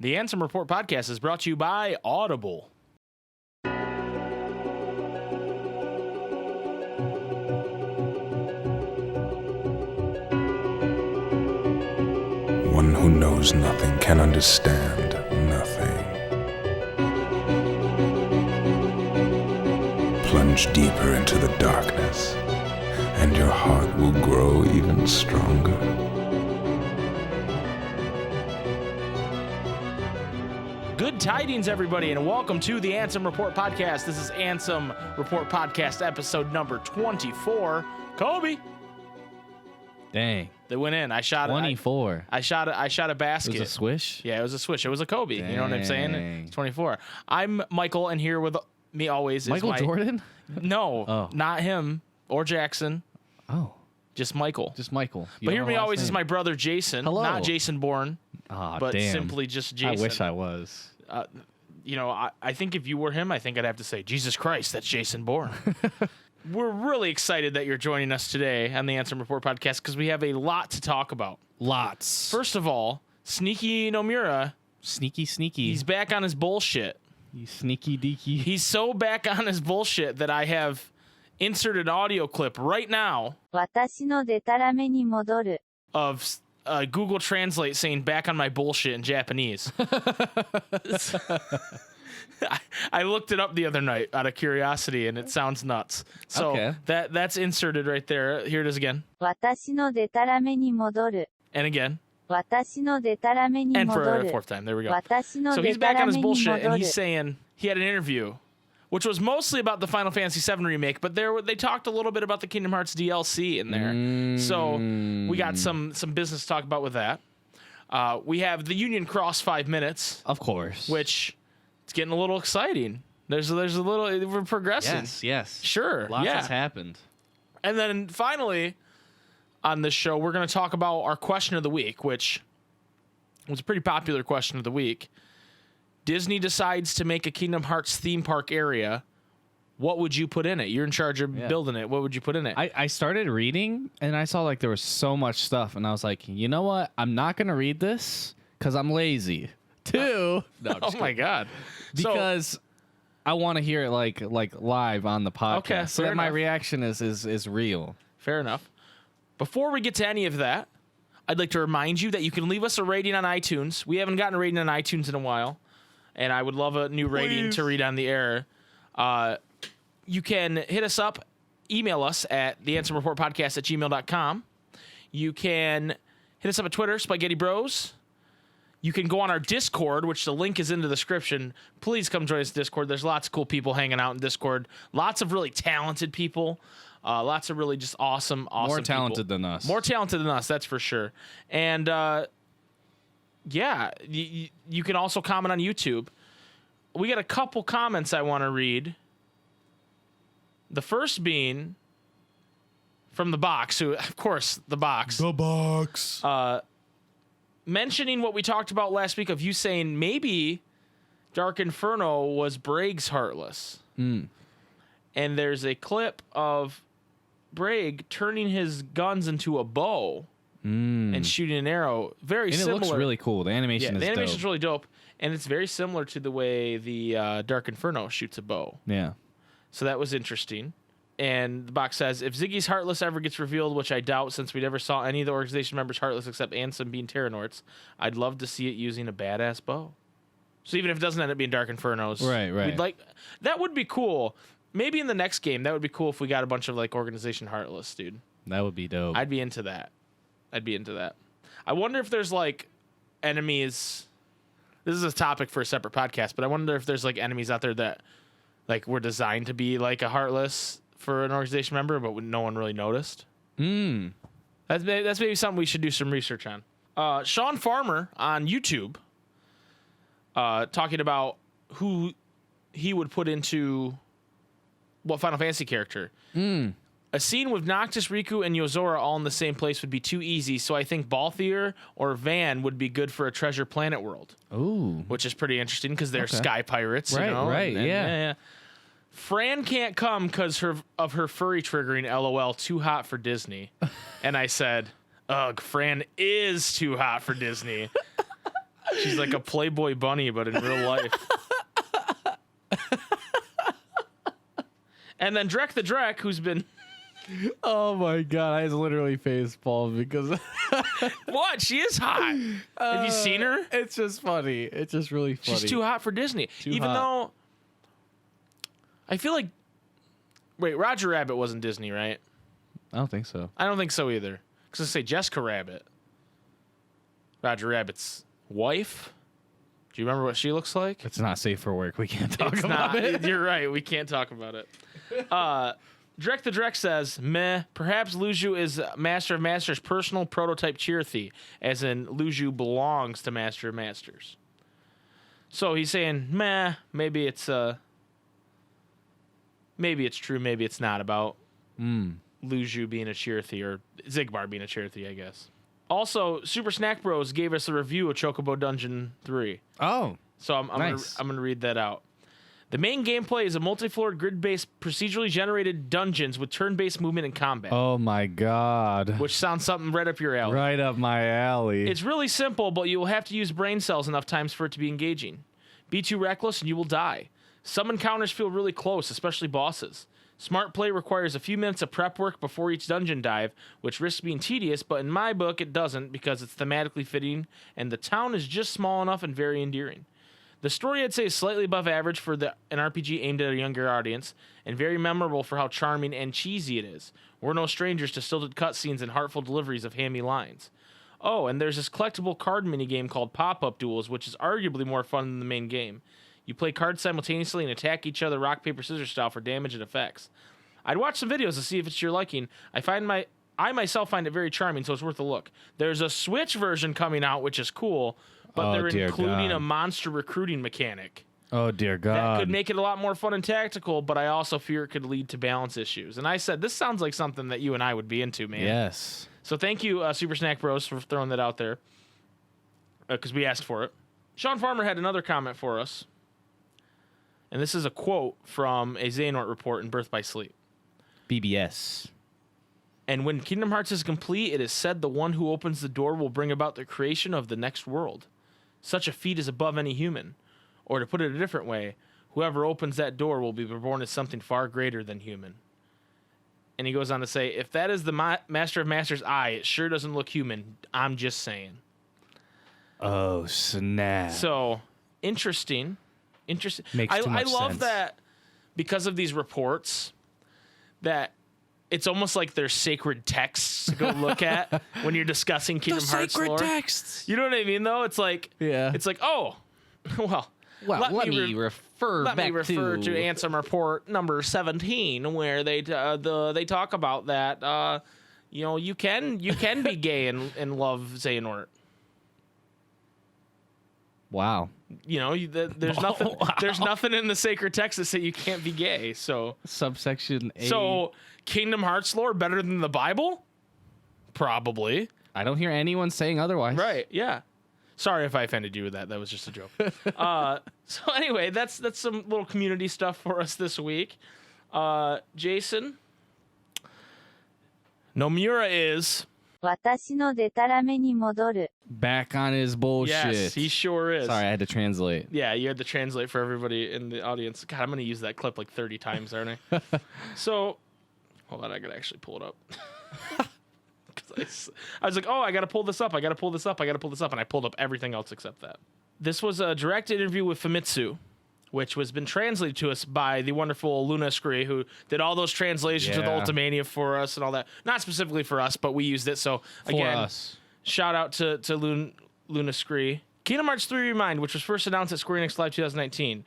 The Ansem Report podcast is brought to you by Audible. One who knows nothing can understand nothing. Plunge deeper into the darkness, and your heart will grow even stronger. Good tidings, everybody, and welcome to the Ansem Report podcast. This is Ansem Report podcast episode number 24. Kobe. Dang. They went in. I shot 24. I shot a basket. It was a swish? Yeah, it was a swish. It was a Kobe. Dang. You know what I'm saying? It's 24. I'm Michael, and here with me always is Michael Jordan? No, not him or Jackson. Oh. Just Michael. Just Michael. But here with me always is my brother Jason. Hello. Not Jason Bourne, but damn. simply just Jason. I wish I was. I think if you were him, I think I'd have to say, Jesus Christ, that's Jason Bourne. We're really excited that you're joining us today on the Ansem Report podcast because we have a lot to talk about. Lots. First of all, Sneaky Nomura. Sneaky. He's back on his bullshit. You sneaky deaky. He's so back on his bullshit that I have inserted an audio clip right now 私のデタラメに戻る of Google Translate saying back on my bullshit in Japanese. I looked it up the other night out of curiosity, and it sounds nuts. So Okay. that's inserted right there. Here it is again. 私のデタラメに戻る And again. 私のデタラメに And for 戻 a る fourth time. There we go. 私の So デ he's タ back ラ on メ his に bullshit, 戻 and る he's saying he had an interview, which was mostly about the Final Fantasy VII remake, but they talked a little bit about the Kingdom Hearts DLC in there. So we got some business to talk about with that. We have the Union Cross 5 minutes, Of course. which it's getting a little exciting. There's a little, we're progressing. Yes. Sure. Lots yeah. has happened. And then finally, on this show, we're going to talk about our question of the week, which was a pretty popular question of the week. Disney decides to make a Kingdom Hearts theme park area. What would you put in it? You're in charge of building it. What would you put in it? I started reading, and I saw like there was so much stuff, and I was like, you know what? I'm not going to read this because I'm lazy. Two. No, I'm just oh, my kidding. God. Because I want to hear it like live on the podcast. Okay, so fair that my enough. reaction is real. Fair enough. Before we get to any of that, I'd like to remind you that you can leave us a rating on iTunes. We haven't gotten a rating on iTunes in a while, and I would love a new rating to read on the air. You can hit us up, email us at theanswerreportpodcast@gmail.com. You can hit us up at Twitter, Spaghetti Bros. You can go on our Discord, which the link is in the description. Please come join us in Discord. There's lots of cool people hanging out in Discord. Lots of really talented people. Lots of really just awesome More talented people. than us. More talented than us, that's for sure. And yeah, you can also comment on YouTube. We got a couple comments I want to read. The first being from the box, who, of course, the box. The box. Mentioning what we talked about last week of you saying maybe Dark Inferno was Braig's Heartless. And there's a clip of Braig turning his guns into a bow and shooting an arrow. Very And similar. it looks really cool. The animation is the animation's dope. really dope. And it's very similar to the way the Dark Inferno shoots a bow. Yeah. So that was interesting. And the box says, if Ziggy's Heartless ever gets revealed, which I doubt since we never saw any of the organization members Heartless except Ansem being Terranorts, I'd love to see it using a badass bow. So even if it doesn't end up being Dark Infernos. Right. We'd like, that would be cool. Maybe in the next game, that would be cool if we got a bunch of like Organization Heartless, dude. That would be dope. I'd be into that. I wonder if there's like enemies. This is a topic for a separate podcast, but I wonder if there's like enemies out there that like were designed to be like a Heartless for an organization member, but no one really noticed. That's maybe something we should do some research on. Sean Farmer on YouTube talking about who he would put into what Final Fantasy character. A scene with Noctis, Riku, and Yozora all in the same place would be too easy, so I think Balthier or Van would be good for a Treasure Planet world. Ooh. Which is pretty interesting because they're Okay. sky pirates, Right, you know? right, yeah. Fran can't come because of her furry triggering, LOL, too hot for Disney. And I said, ugh, Fran is too hot for Disney. She's like a Playboy bunny, but in real life. And then Drek the Drek, who's been... Oh my god, I was literally facepalm because What? She is hot. Have you seen her? It's just funny. It's just really funny. She's too hot for Disney. Even hot. though I feel like... Wait, Roger Rabbit wasn't Disney, right? I don't think so. I don't think so either. Because I say Jessica Rabbit. Roger Rabbit's wife. Do you remember what she looks like? It's not safe for work. We can't talk It's about not. it. You're right. We can't talk about it. Drek the Drek says, meh, perhaps Luju is Master of Masters' personal prototype Cheerthy, as in Luju belongs to Master of Masters. So he's saying, meh, maybe it's true, maybe it's not about Luju being a Cheerthy or Zigbar being a Cheerthy, I guess. Also, Super Snack Bros gave us a review of Chocobo Dungeon 3. Oh, So I'm nice. gonna read that out. The main gameplay is a multi-floored, grid-based, procedurally generated dungeons with turn-based movement and combat, Oh my god. which sounds something right up your alley. Right up my alley. It's really simple, but you will have to use brain cells enough times for it to be engaging. Be too reckless and you will die. Some encounters feel really close, especially bosses. Smart play requires a few minutes of prep work before each dungeon dive, which risks being tedious, but in my book it doesn't because it's thematically fitting and the town is just small enough and very endearing. The story, I'd say, is slightly above average for an RPG aimed at a younger audience, and very memorable for how charming and cheesy it is. We're no strangers to stilted cutscenes and heartful deliveries of hammy lines. Oh, and there's this collectible card minigame called Pop-Up Duels, which is arguably more fun than the main game. You play cards simultaneously and attack each other rock, paper, scissors style for damage and effects. I'd watch some videos to see if it's your liking. I myself find it very charming, so it's worth a look. There's a Switch version coming out, which is cool, but Oh, they're dear including God. a monster recruiting mechanic. Oh dear God. That could make it a lot more fun and tactical, but I also fear it could lead to balance issues. And I said, this sounds like something that you and I would be into, man. Yes. So thank you, Super Snack Bros, for throwing that out there, because we asked for it. Sean Farmer had another comment for us, and this is a quote from a Xehanort report in Birth by Sleep. BBS. And when Kingdom Hearts is complete, it is said the one who opens the door will bring about the creation of the next world. Such a feat is above any human. Or to put it a different way, whoever opens that door will be reborn as something far greater than human. And he goes on to say, if that is the Master of Masters' eye, it sure doesn't look human. I'm just saying. Oh snap. So, interesting. Makes I too much love sense. that because of these reports that it's almost like they're sacred texts to go look at when you're discussing Kingdom Hearts lore. texts. You know what I mean, though? It's like, Yeah. it's like, oh, well, Let me me refer let back me refer to to Ansem Report number 17, where they talk about that. You can be gay and love Xehanort. Wow. There's nothing. There's nothing in the sacred text that say you can't be gay. So Subsection A. So Kingdom Hearts lore better than the Bible? Probably. I don't hear anyone saying otherwise. Right. Yeah. Sorry if I offended you with that. That was just a joke. So anyway, that's some little community stuff for us this week. Jason, Nomura is 私のデタラメに戻る。 Back on his bullshit. yes, he sure is. Sorry, I had to translate. Yeah, you had to translate for everybody in the audience. God, I'm gonna use that clip like 30 times, aren't I? So, hold on, I gotta actually pull it up. 'Cause I was like, oh, I gotta pull this up, and I pulled up everything else except that. This was a direct interview with Famitsu, which was been translated to us by the wonderful Luna Scree, who did all those translations of the Yeah. Ultimania for us and all that. Not specifically for us, but we used it. So again, For us. shout out to Luna Scree. Kingdom Hearts 3 Remind, which was first announced at Square Enix Live 2019,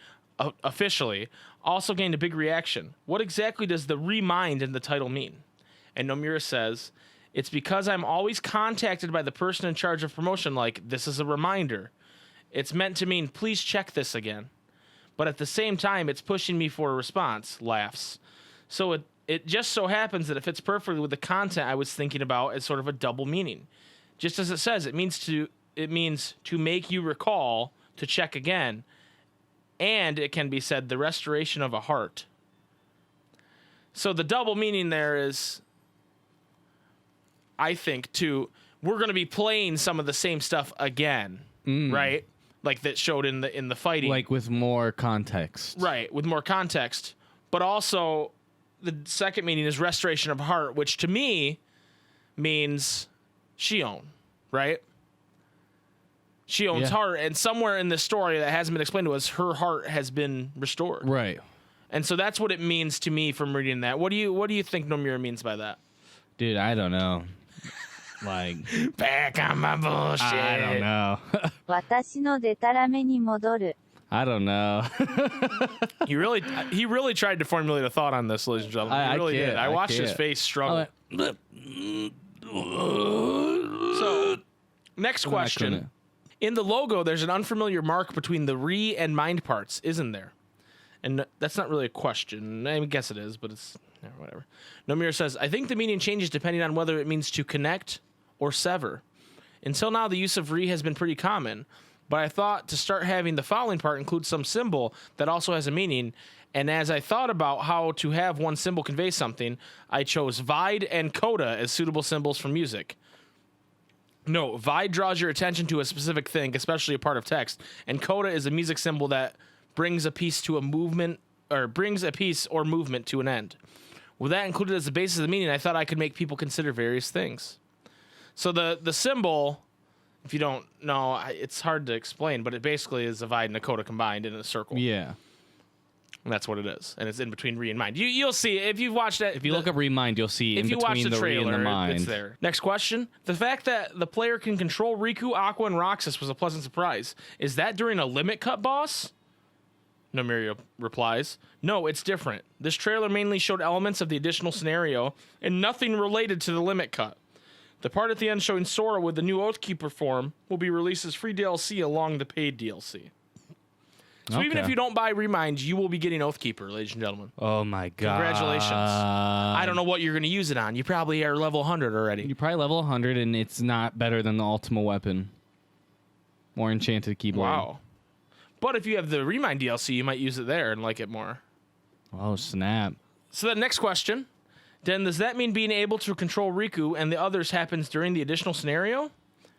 officially, also gained a big reaction. What exactly does the Remind in the title mean? And Nomura says, it's because I'm always contacted by the person in charge of promotion like, this is a reminder. It's meant to mean, please check this again. But at the same time, it's pushing me for a response, laughs. So it just so happens that it fits perfectly with the content I was thinking about as sort of a double meaning. Just as it says, it means to make you recall, to check again, and it can be said the restoration of a heart. So the double meaning there is, I think, we're going to be playing some of the same stuff again, right? like that showed in the fighting, Like with more context. right, with more context. But also, the second meaning is restoration of heart, which to me means Shion, right? Shion's Yeah. heart, and somewhere in this story that hasn't been explained to us, her heart has been restored. Right. And so that's what it means to me from reading that. What do you think Nomura means by that? Dude, I don't know. Like, Back on my bullshit. I don't know. 私のデタラメに戻る。 I don't know. He really tried to formulate a thought on this, ladies and gentlemen. He I really can't, did. I watched his can't. face struggle. So, next question. In the logo, there's an unfamiliar mark between the re and mind parts, isn't there? And that's not really a question. I guess it is, but it's whatever. Nomura says, I think the meaning changes depending on whether it means to connect or sever. Until now, the use of re has been pretty common, but I thought to start having the following part include some symbol that also has a meaning. And as I thought about how to have one symbol convey something, I chose Vide and Coda as suitable symbols for music. No, Vide draws your attention to a specific thing, especially a part of text, and Coda is a music symbol that brings a piece to a movement, or brings a piece or movement to an end. With that included as the basis of the meaning, I thought I could make people consider various things. So the symbol, if you don't know, it's hard to explain, but it basically is a Vide and a Coda combined in a circle. Yeah. And that's what it is, and it's in between re and mind. You'll see if you've watched that. If you look up Remind, you'll see in if you watch between the the re and trailer, the mind. it's there. Next question. The fact that the player can control Riku, Aqua, and Roxas was a pleasant surprise. Is that during a limit cut boss? Nomura replies, no, it's different. This trailer mainly showed elements of the additional scenario and nothing related to the limit cut. The part at the end showing Sora with the new Oathkeeper form will be released as free DLC along the paid DLC. So even if you don't buy Remind, you will be getting Oathkeeper, ladies and gentlemen. Oh my god. Congratulations. I don't know what you're going to use it on. You probably are level 100 already. You're probably level 100 and it's not better than the Ultima weapon. More enchanted keyboard. Wow. But if you have the Remind DLC, you might use it there and like it more. Oh, snap. So the next question. Then does that mean being able to control Riku and the others happens during the additional scenario?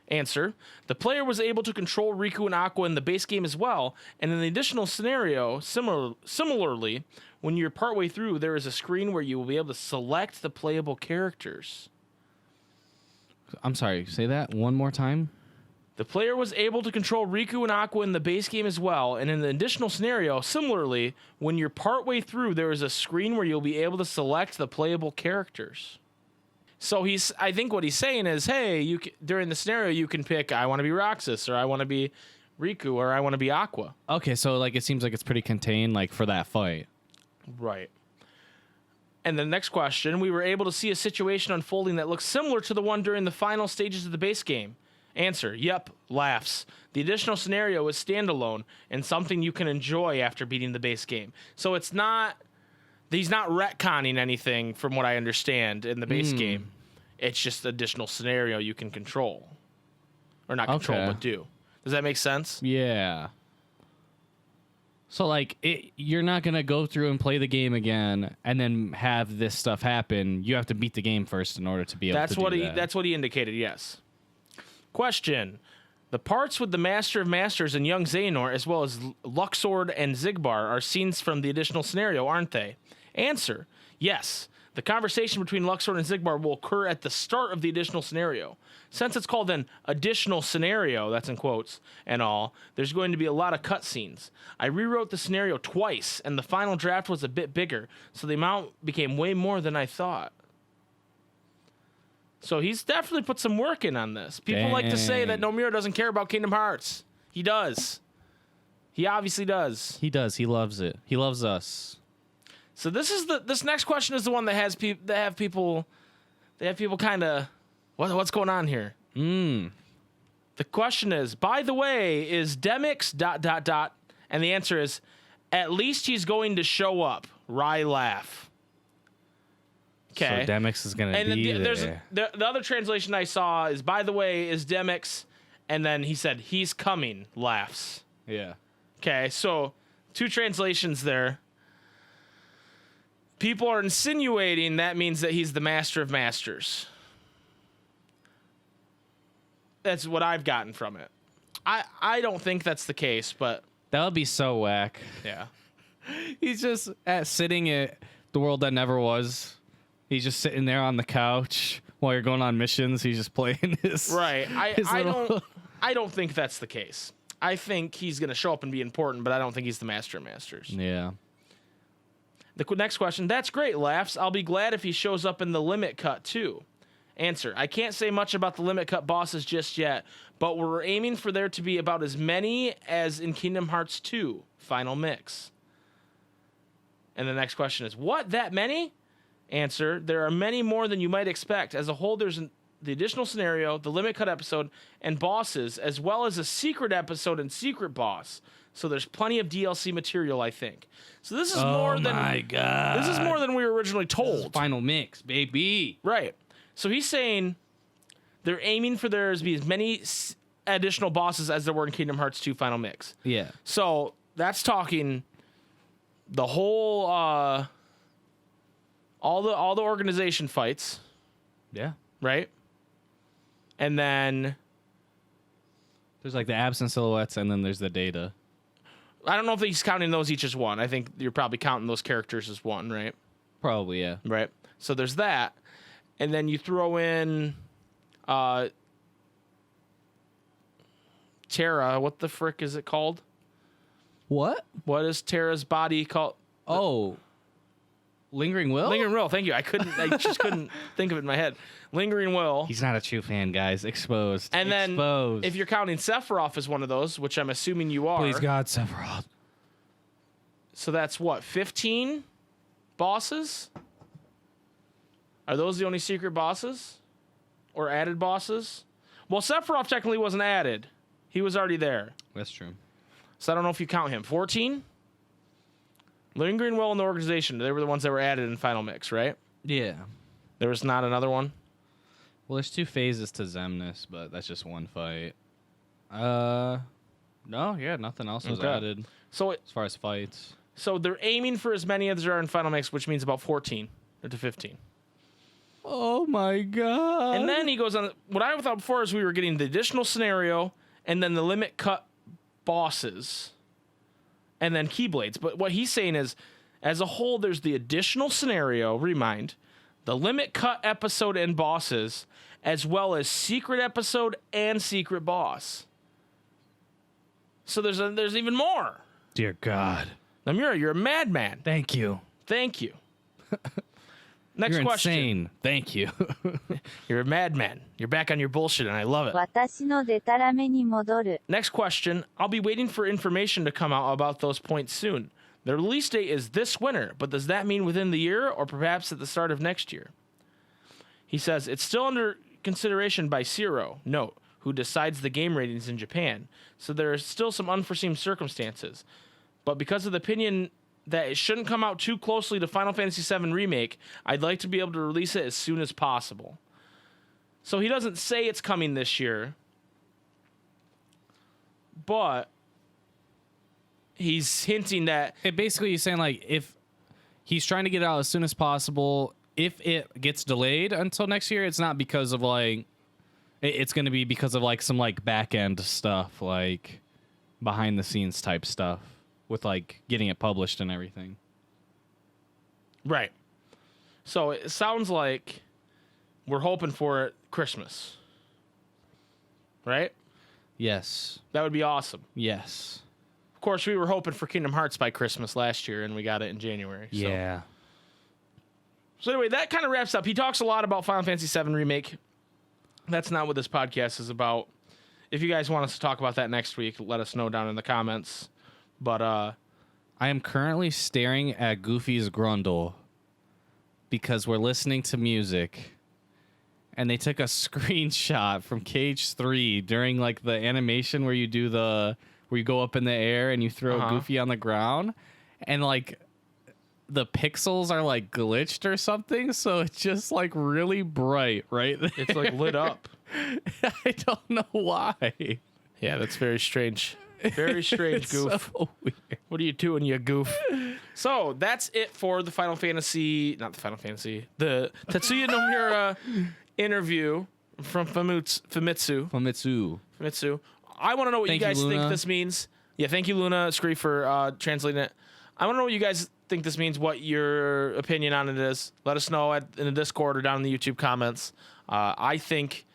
Answer. The player was able to control Riku and Aqua in the base game as well, and in the additional scenario, similarly, when you're partway through, there is a screen where you will be able to select the playable characters. I'm sorry, say that one more time. The player was able to control Riku and Aqua in the base game as well, and in the additional scenario, similarly, when you're partway through, there is a screen where you'll be able to select the playable characters. So I think what he's saying is, hey, during the scenario, you can pick, I want to be Roxas, or I want to be Riku, or I want to be Aqua. Okay, so like it seems like it's pretty contained, like for that fight. Right. And the next question, we were able to see a situation unfolding that looks similar to the one during the final stages of the base game. Answer, yep, laughs. The additional scenario is standalone and something you can enjoy after beating the base game. So he's not retconning anything from what I understand in the base game. It's just additional scenario you can control. Or not control, but do. Does that make sense? Yeah. So like you're not going to go through and play the game again and then have this stuff happen. You have to beat the game first in order to be able to do that. That's what he indicated, yes. Question. The parts with the Master of Masters and young Xehanort, as well as Luxord and Xigbar, are scenes from the additional scenario, aren't they? Answer. Yes. The conversation between Luxord and Xigbar will occur at the start of the additional scenario. Since it's called an additional scenario, that's in quotes, and all, there's going to be a lot of cutscenes. I rewrote the scenario twice, and the final draft was a bit bigger, so the amount became way more than I thought. So he's definitely put some work in on this. People like to say that Nomura doesn't care about Kingdom Hearts. He does. He obviously does. He does. He loves it. He loves us. So this next question is the one that has people kind of what's going on here? The question is, by the way, is Demix ... and the answer is, at least he's going to show up. Rye laugh. Okay. So Demix is going to be there. The other translation I saw is, by the way, is Demix, and then he said, he's coming, laughs. Yeah. Okay, so 2 translations there. People are insinuating that means that he's the Master of Masters. That's what I've gotten from it. I don't think that's the case, but That would be so whack. yeah. He's just sitting at the world that never was. He's just sitting there on the couch while you're going on missions. He's just playing his Right. his little- I don't think that's the case. I think he's going to show up and be important, but I don't think he's the master of masters. Yeah. The next question. That's great, Laughs. I'll be glad if he shows up in the limit cut too. Answer. I can't say much about the limit cut bosses just yet, but we're aiming for there to be about as many as in Kingdom Hearts 2 Final Mix. And the next question is, what, that many? Answer, there are many more than you might expect. As a whole, there's the additional scenario, the limit cut episode, and bosses, as well as a secret episode and secret boss. So there's plenty of DLC material, I think. So this is more than God. this is more than we were originally told. Final mix, baby. Right. So he's saying they're aiming for there to be as many additional bosses as there were in Kingdom Hearts 2 Final Mix. Yeah. So that's talking the whole all the organization fights, Yeah. right? And then There's like the absent silhouettes, and then there's the data. I don't know if he's counting those each as one. I think you're probably counting those characters as one, right? Probably, yeah. Right. So there's that. And then you throw in Terra. What the frick is it called? What? What is Terra's body called? Oh. Lingering Will? Lingering Will. Thank you. I just couldn't think of it in my head. Lingering Will. He's not a true fan, guys. Exposed. And then Exposed. if you're counting Sephiroth as one of those, which I'm assuming you are. Please God, Sephiroth. So that's what, 15 bosses? Are those the only secret bosses? Or added bosses? Well, Sephiroth technically wasn't added. He was already there. That's true. So I don't know if you count him. 14? Lingering Will and the organization, they were the ones that were added in Final Mix, right? Yeah. There was not another one? Well, there's 2 phases to Xemnas, but that's just one fight. No, yeah, nothing else was Okay. added So as far as fights. so they're aiming for as many as there are in Final Mix, which means about 14 to 15. Oh my God. And then he goes on. What I thought before is we were getting the additional scenario and then the limit cut bosses and then Keyblades. But what he's saying is, as a whole, there's the additional scenario, remind, the limit cut episode and bosses, as well as secret episode and secret boss. So there's even more. Dear God. Nomura, you're a madman. Thank you. Thank you. Next You're question. insane. Thank you. You're a madman. You're back on your bullshit, and I love it. 私のデタラメに戻る。 Next question. I'll be waiting for information to come out about those points soon. The release date is this winter, but does that mean within the year or perhaps at the start of next year? He says it's still under consideration by Zero, note, who decides the game ratings in Japan. So there are still some unforeseen circumstances. But because of the opinion that it shouldn't come out too closely to Final Fantasy VII Remake, I'd like to be able to release it as soon as possible. So he doesn't say it's coming this year, but he's hinting that Basically, he's saying, like, if he's trying to get it out as soon as possible, if it gets delayed until next year, it's not because of, like, it's going to be because of, like, some, like, back-end stuff, like, behind-the-scenes type stuff with, like, getting it published and everything. right. So it sounds like we're hoping for it Christmas, right? Yes. That would be awesome. Yes. Of course, we were hoping for Kingdom Hearts by Christmas last year, and we got it in January. So. Yeah. So anyway, that kind of wraps up. He talks a lot about Final Fantasy VII Remake. That's not what this podcast is about. If you guys want us to talk about that next week, let us know down in the comments. But I am currently staring at Goofy's grundle because we're listening to music, and they took a screenshot from Cage 3 during, like, the animation where you do where you go up in the air and you throw Goofy on the ground, and, like, the pixels are, like, glitched or something, so it's just, like, really bright right there. it's like lit up. I don't know why. Yeah, that's very strange. Very strange, It's Goof. so weird. What are you doing, you goof? So that's it for the the Tetsuya Nomura interview from Famitsu. I want to know what Thank you you, guys think Luna. this means. Yeah, thank you, Luna Scree, for translating it. I want to know what you guys think this means, what your opinion on it is. Let us know in the Discord or down in the YouTube comments. I think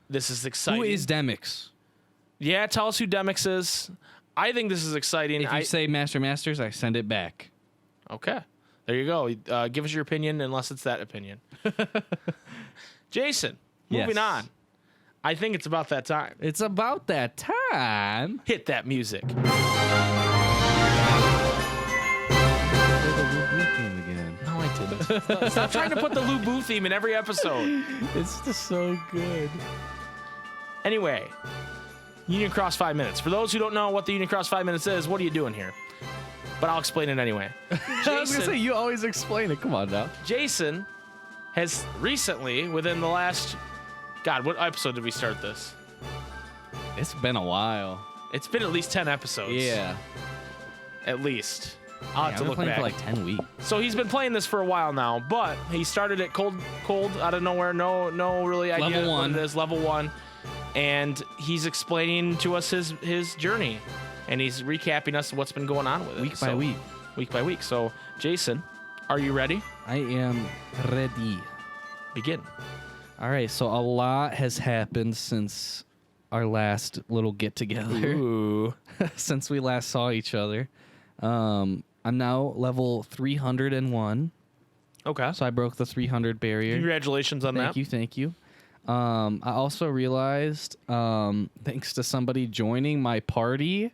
this is exciting. Who is Demix? Yeah, tell us who Demix is. I think this is exciting. If you say Masters, I send it back. Okay. There you go. Give us your opinion, unless it's that opinion. Jason, moving Yes. on. I think it's about that time. It's about that time. Hit that music. Again. No, I didn't. Stop trying to put the Lou Boo theme in every episode. It's just so good. Anyway, Union Cross 5 minutes. For those who don't know what the Union Cross 5 minutes is, what are you doing here? But I'll explain it anyway. I was gonna say you always explain it. Come on now. Jason has recently, within the last... God, what episode did we start this? It's been a while. It's been at least 10 episodes. Yeah. At least. I'll have I've to been look playing back. for like 10 weeks. So he's been playing this for a while now, but he started it cold out of nowhere. No really idea Level what 1. it is. Level 1. And he's explaining to us his journey. And he's recapping us what's been going on with it. Week by week. Week by week. So, Jason, are you ready? I am ready. Begin. All right, so a lot has happened since our last little get together. Ooh. Since we last saw each other. I'm now level 301. Okay. So I broke the 300 barrier. Congratulations on that. Thank you. I also realized, thanks to somebody joining my party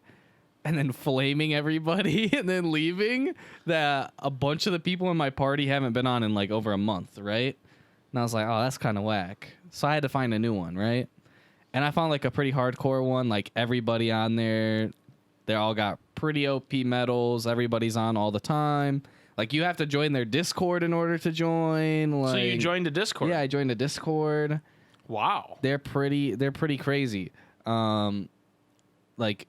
and then flaming everybody and then leaving, that a bunch of the people in my party haven't been on in like over a month, right? And I was like, oh, that's kind of whack. So I had to find a new one, right? And I found like a pretty hardcore one, like everybody on there, they all got pretty OP medals. Everybody's on all the time. Like you have to join their Discord in order to join. Like, So you joined the Discord? Yeah, I joined the Discord. Wow. They're pretty crazy. Like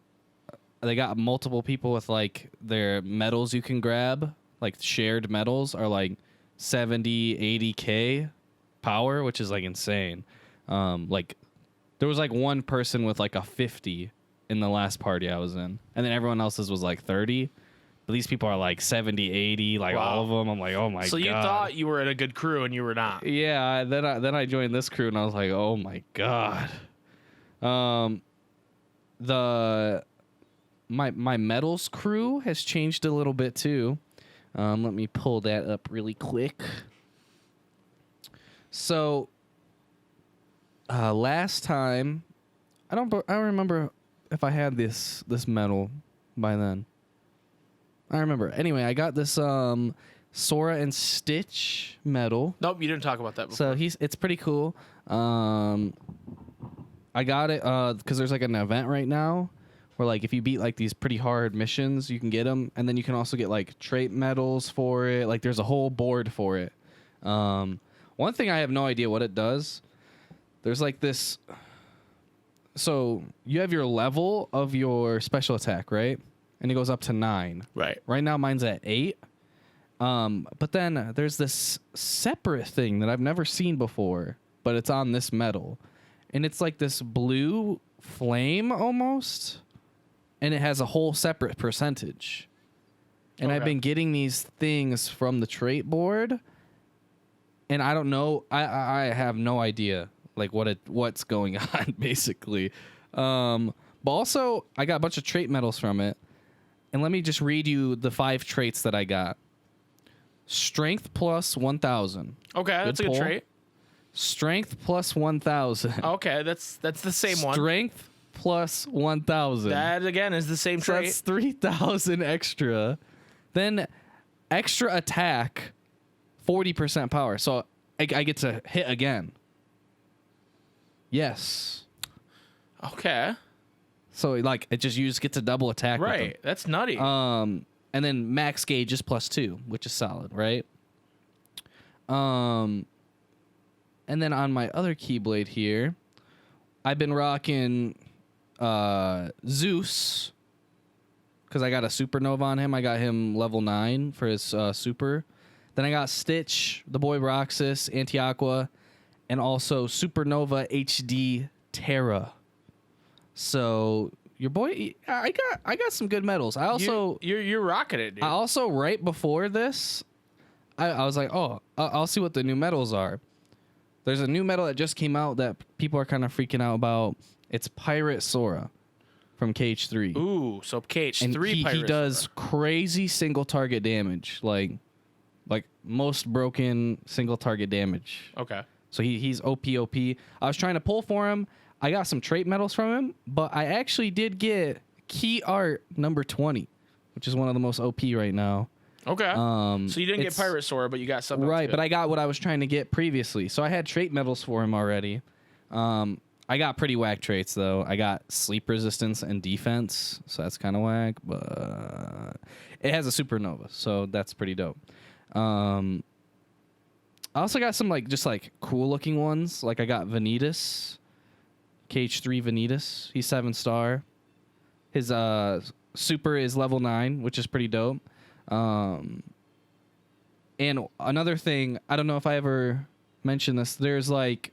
they got multiple people with like their medals you can grab, like shared medals are like 70, 80k power, which is like insane. Like there was like one person with like a 50 in the last party I was in, and then everyone else's was like 30. But these people are like 70, 80, like Wow. all of them. I'm like, oh my god. So you thought you were in a good crew and you were not. Yeah, then I joined this crew and I was like, oh my god. My medals crew has changed a little bit too. Let me pull that up really quick. So last time, I don't remember if I had this medal by then. I remember. Anyway, I got this Sora and Stitch medal. Nope, you didn't talk about that before. So it's pretty cool. I got it because there's like an event right now where like if you beat like these pretty hard missions, you can get them, and then you can also get like trait medals for it. Like there's a whole board for it. One thing I have no idea what it does. There's like this. So you have your level of your special attack, right? And it goes up to 9. Right. Right now mine's at 8. But then there's this separate thing that I've never seen before, but it's on this medal. And it's like this blue flame almost. And it has a whole separate percentage. And I've Okay. been getting these things from the trait board. And I don't know. I have no idea like what's going on basically. But also I got a bunch of trait medals from it. And let me just read you the 5 traits that I got. Strength plus 1,000. Okay, that's a good pull. trait. Strength plus 1,000. Okay, that's the same one. Strength plus 1,000. That again is the same So trait. that's 3,000 extra. Then extra attack, 40% power. So I get to hit again. Yes. Okay. So like you just get to double attack. with them. Right. That's nutty. And then max gauge is +2, which is solid, right? And then on my other Keyblade here, I've been rocking Zeus because I got a supernova on him. I got him level 9 for his super. Then I got Stitch, the boy Roxas, Anti-Aqua, and also Supernova HD Terra. So your boy, I got some good medals. I also you're rocking it, dude. I also right before this, I was like, oh, I'll see what the new medals are. There's a new medal that just came out that people are kind of freaking out about. It's Pirate Sora from KH3. Ooh, so KH3 and he does crazy single target damage, like most broken single target damage. Okay. So he's OP. I was trying to pull for him. I got some trait medals from him, but I actually did get key art number 20, which is one of the most OP right now. Okay. So you didn't get Pirate Sora, but you got something. Right, but I got what I was trying to get previously. So I had trait medals for him already. I got pretty whack traits though. I got sleep resistance and defense, so that's kind of whack. But it has a supernova, so that's pretty dope. I also got some just cool looking ones. Like I got Vanitas, KH3 Vanitas. He's 7-star. His super is level 9, which is pretty dope. And another thing, I don't know if I ever mentioned this. There's like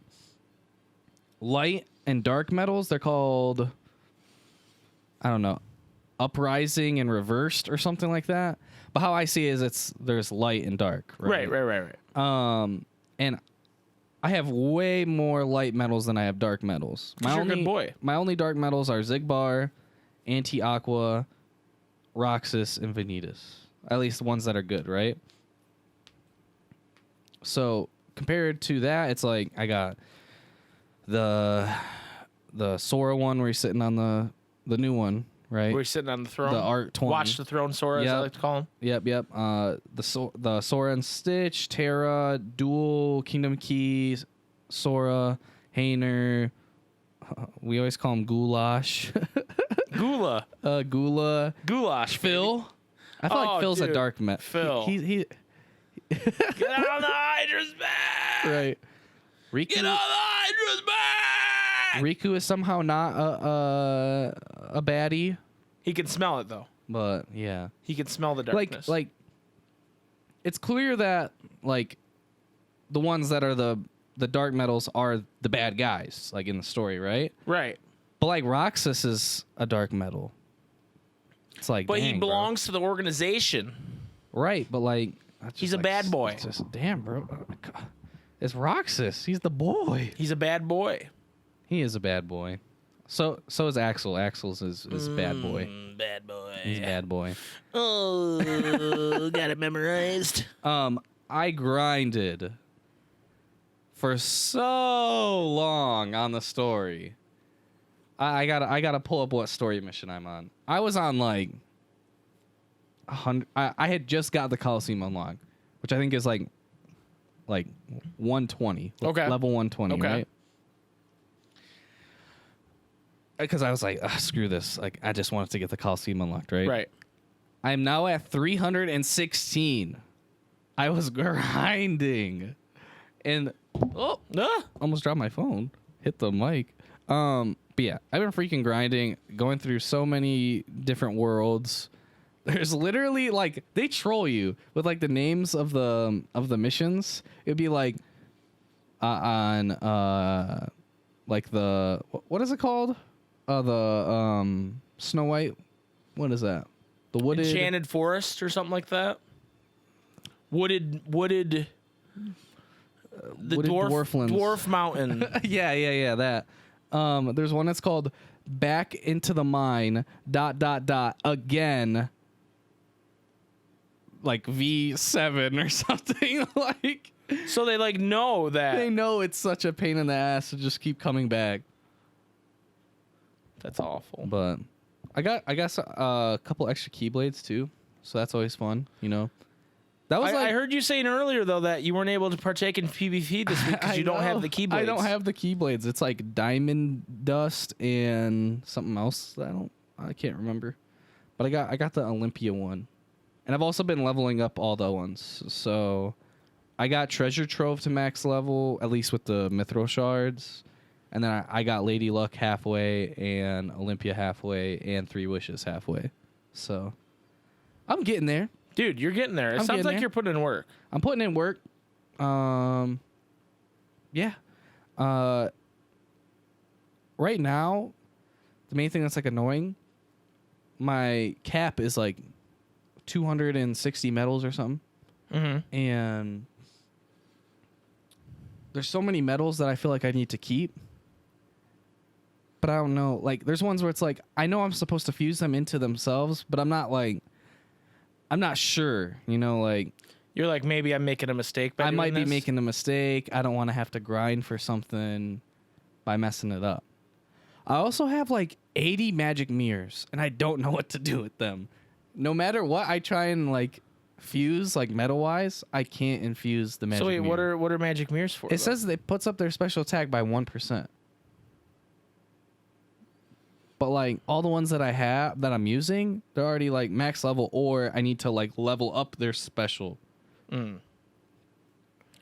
light and dark metals. They're called, I don't know, uprising and reversed or something like that. But how I see it is there's light and dark. Right. And I have way more light metals than I have dark metals. You're a good boy. My only dark metals are Zigbar, Anti-Aqua, Roxas, and Vanitas. At least the ones that are good, right? So compared to that, it's like I got the Sora one where he's sitting on the new one, right? Where he's sitting on the throne. The Art 20. Watch the throne Sora, as I like to call him. Yep. The Sora and Stitch, Terra, Dual, Kingdom Keys, Sora, Hainer. We always call him Goulash. Gula. Goulash. Phil. Baby. I feel like Phil's a dark met. Phil. He Get on the Hydra's back! Right. Riku. Get on the Hydra's back! Riku is somehow not a baddie. He can smell it, though. But, yeah. He can smell the darkness. Like, it's clear that, the ones that are the dark metals are the bad guys, in the story, right? Right. But, Roxas is a dark metal. It's like, but dang, he belongs to the organization. Right, but, he's a bad boy. It's just, damn, bro. It's Roxas. He's the boy. He's a bad boy. He is a bad boy. So is Axel. Axel's is bad boy. Bad boy. He's a bad boy. Oh, got it memorized. I grinded for so long on the story. I gotta pull up what story mission I'm on. I was on 100. I had just got the Coliseum unlocked, which I think is like 120. Okay. Level 120, okay. Right? Because I was like, screw this. I just wanted to get the Coliseum unlocked, right? Right. I'm now at 316. I was grinding. And almost dropped my phone. Hit the mic. But yeah, I've been freaking grinding, going through so many different worlds. There's literally they troll you with the names of the missions. It'd be on the what is it called? The Snow White. What is that? The wooded Enchanted Forest or something like that. Wooded. The wooded dwarf mountain. yeah. That. There's one that's called Back into the Mine. ... Again. V7 or something So they know that. They know it's such a pain in the ass to just keep coming back. That's awful. But I got a couple extra keyblades too, so that's always fun, That was I heard you saying earlier though that you weren't able to partake in PvP this week because you don't have the keyblades. I don't have the keyblades. It's diamond dust and something else that I can't remember. But I got the Olympia one. And I've also been leveling up all the ones. So I got Treasure Trove to max level, at least with the Mithril shards. And then I got Lady Luck halfway and Olympia halfway and 3 Wishes halfway. So I'm getting there. Dude, you're getting there. It sounds like you're putting in work. I'm putting in work. Yeah. Right now, the main thing that's like annoying, my cap is like 260 medals or something. Mm-hmm. And there's so many medals that I feel like I need to keep. But I don't know. Like, there's ones where it's like, I know I'm supposed to fuse them into themselves, but I'm not sure, you know, like. You're like, maybe I'm making a mistake by I doing might be this? making a mistake. I don't want to have to grind for something by messing it up. I also have like 80 magic mirrors, and I don't know what to do with them. No matter what I try and like fuse, like metal wise, I can't infuse the magic. So wait, mirror. what are magic mirrors for? It says it puts up their special attack by 1%. But like all the ones that I have that I'm using, they're already like max level, or I need to like level up their special. Mm.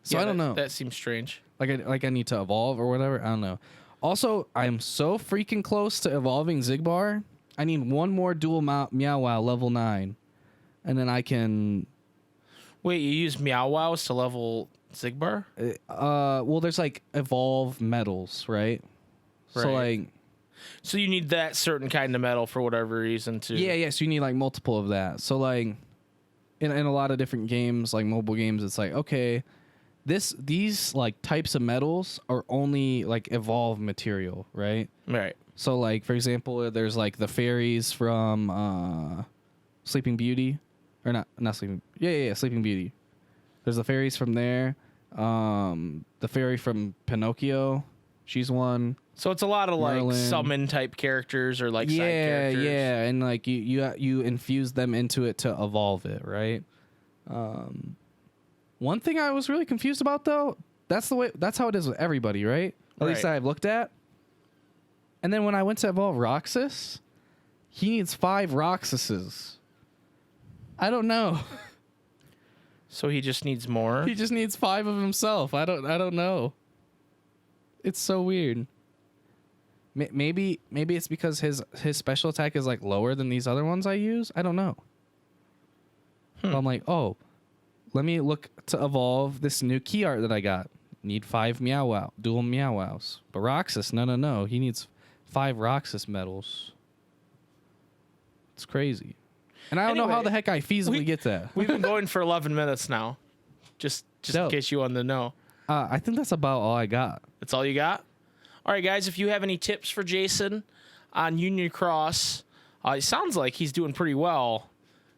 So Yeah, I don't know. That seems strange. Like I need to evolve or whatever. I don't know. Also, I'm so freaking close to evolving Zigbar. I need one more dual Meow Wow level 9, and then I can. Wait, you use Meow Wows to level Zigbar? Well, there's like evolve medals, right? So Right. like. So you need that certain kind of metal for whatever reason to. Yeah. So you need like multiple of that. So like, in a lot of different games, like mobile games, it's like, okay, these like types of metals are only like evolve material, right? Right. So like, for example, there's like the fairies from Sleeping Beauty, or not Sleeping. Yeah, Sleeping Beauty. There's the fairies from there. The fairy from Pinocchio, she's one. So it's a lot of like Merlin. summon type characters or like side characters. Yeah, and like you infuse them into it to evolve it, right? One thing I was really confused about though, that's how it is with everybody, right? At least Right. that I've looked at. And then when I went to evolve Roxas, he needs 5 Roxases. I don't know. So he just needs more. He just needs 5 of himself. I don't know. It's so weird. Maybe it's because his special attack is like lower than these other ones I use. I don't know. But I'm like, oh, let me look to evolve this new key art that I got. Need 5 Meow Wow, dual Meow Wows. But Roxas, no. He needs 5 Roxas medals. It's crazy. And I don't know how Anyway, the heck I feasibly get that. We've been going for 11 minutes now. Just in Dope. case you wanted to know. I think that's about all I got. That's all you got? All right, guys, if you have any tips for Jason on Union Cross, it sounds like he's doing pretty well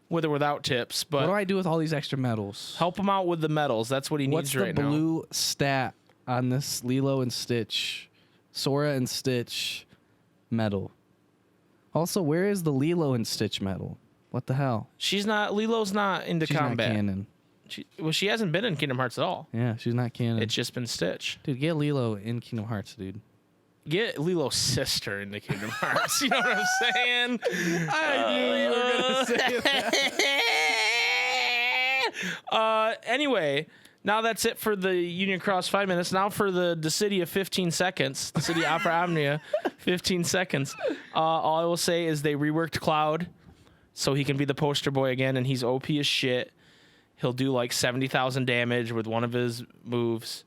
with or without tips, What do but I do with all these extra medals? help him out with the medals. That's what he What's needs the right now. blue stat on this Lilo and Stitch, Sora and Stitch medal? Also, where is the Lilo and Stitch medal? What the hell? Lilo's not into She's combat. not canon. She hasn't been in Kingdom Hearts at all. Yeah, she's not canon. It's just been Stitch. Dude, get Lilo in Kingdom Hearts, dude. Get Lilo's sister into Kingdom Hearts. You know what I'm saying? I knew you were gonna say that. Anyway, now that's it for the Union Cross 5 minutes. Now for the city of 15 seconds, the city of Opera Omnia, 15 seconds. All I will say is they reworked Cloud so he can be the poster boy again, and he's OP as shit. He'll do like 70,000 damage with one of his moves,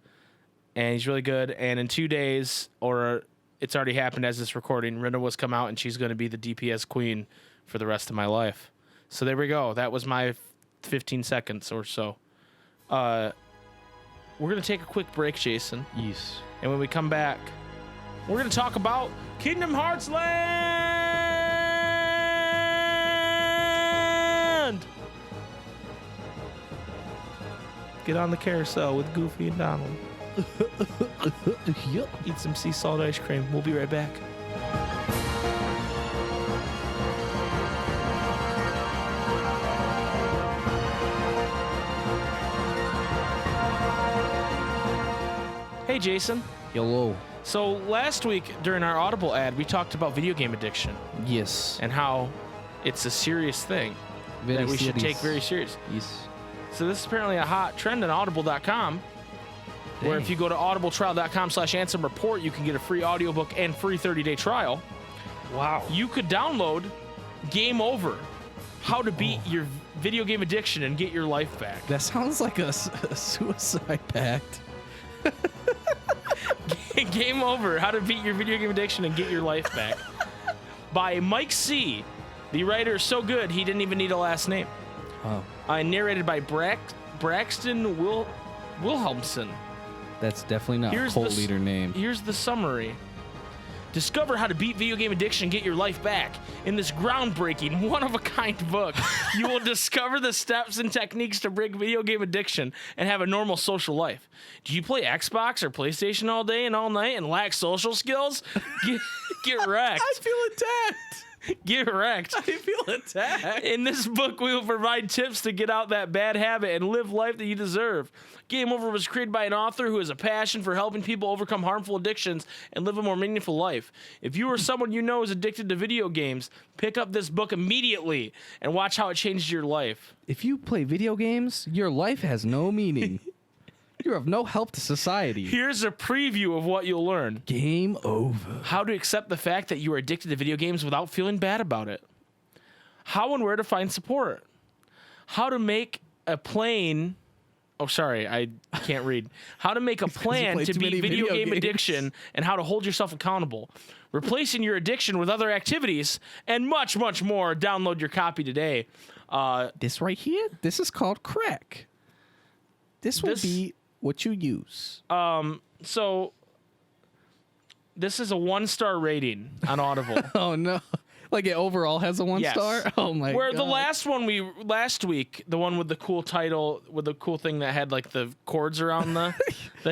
and he's really good. And in 2 days, or it's already happened as this recording, Rinna was come out, and she's going to be the DPS queen for the rest of my life. So there we go. That was my 15 seconds or so. We're going to take a quick break, Jason. Yes. And when we come back, we're going to talk about Kingdom Hearts Land! Get on the carousel with Goofy and Donald. Yep. Eat some sea salt ice cream. We'll be right back. Hey, Jason. Hello. So last week during our Audible ad, we talked about video game addiction Yes. and how it's a serious thing that we should take very serious. Yes. So this is apparently a hot trend on audible.com, where Dang. if you go to audibletrial.com/Ansem Report, you can get a free audiobook and free 30-day trial. Wow. You could download Game Over, how to beat your video game addiction and get your life back. That sounds like a suicide pact. Game Over, how to beat your video game addiction and get your life back. by Mike C. The writer is so good, he didn't even need a last name. Oh, Narrated by Braxton Wilhelmsen. that's definitely not a cult leader name. Here's the summary. Discover how to beat video game addiction and get your life back. In this groundbreaking, one-of-a-kind book, you will discover the steps and techniques to break video game addiction and have a normal social life. Do you play Xbox or PlayStation all day and all night and lack social skills? Get wrecked. I feel attacked. Get wrecked. I feel attacked. In this book, we will provide tips to get out that bad habit and live life that you deserve. Game Over was created by an author who has a passion for helping people overcome harmful addictions and live a more meaningful life. If you or someone you know is addicted to video games, pick up this book immediately and watch how it changes your life. If you play video games, your life has no meaning. You're of no help to society. Here's a preview of what you'll learn. Game over. How to accept the fact that you are addicted to video games without feeling bad about it. How and where to find support. How to make a plan. Oh, sorry, I can't read. How to make a plan to beat video game addiction and how to hold yourself accountable. Replacing your addiction with other activities and much, much more. Download your copy today. This right here, this is called crack. This will be what you use. So this is a 1-star rating on Audible. Oh no. Like it overall has a 1 Yes. star? Oh my god. Where the last week, the one with the cool title, with the cool thing that had like the cords around the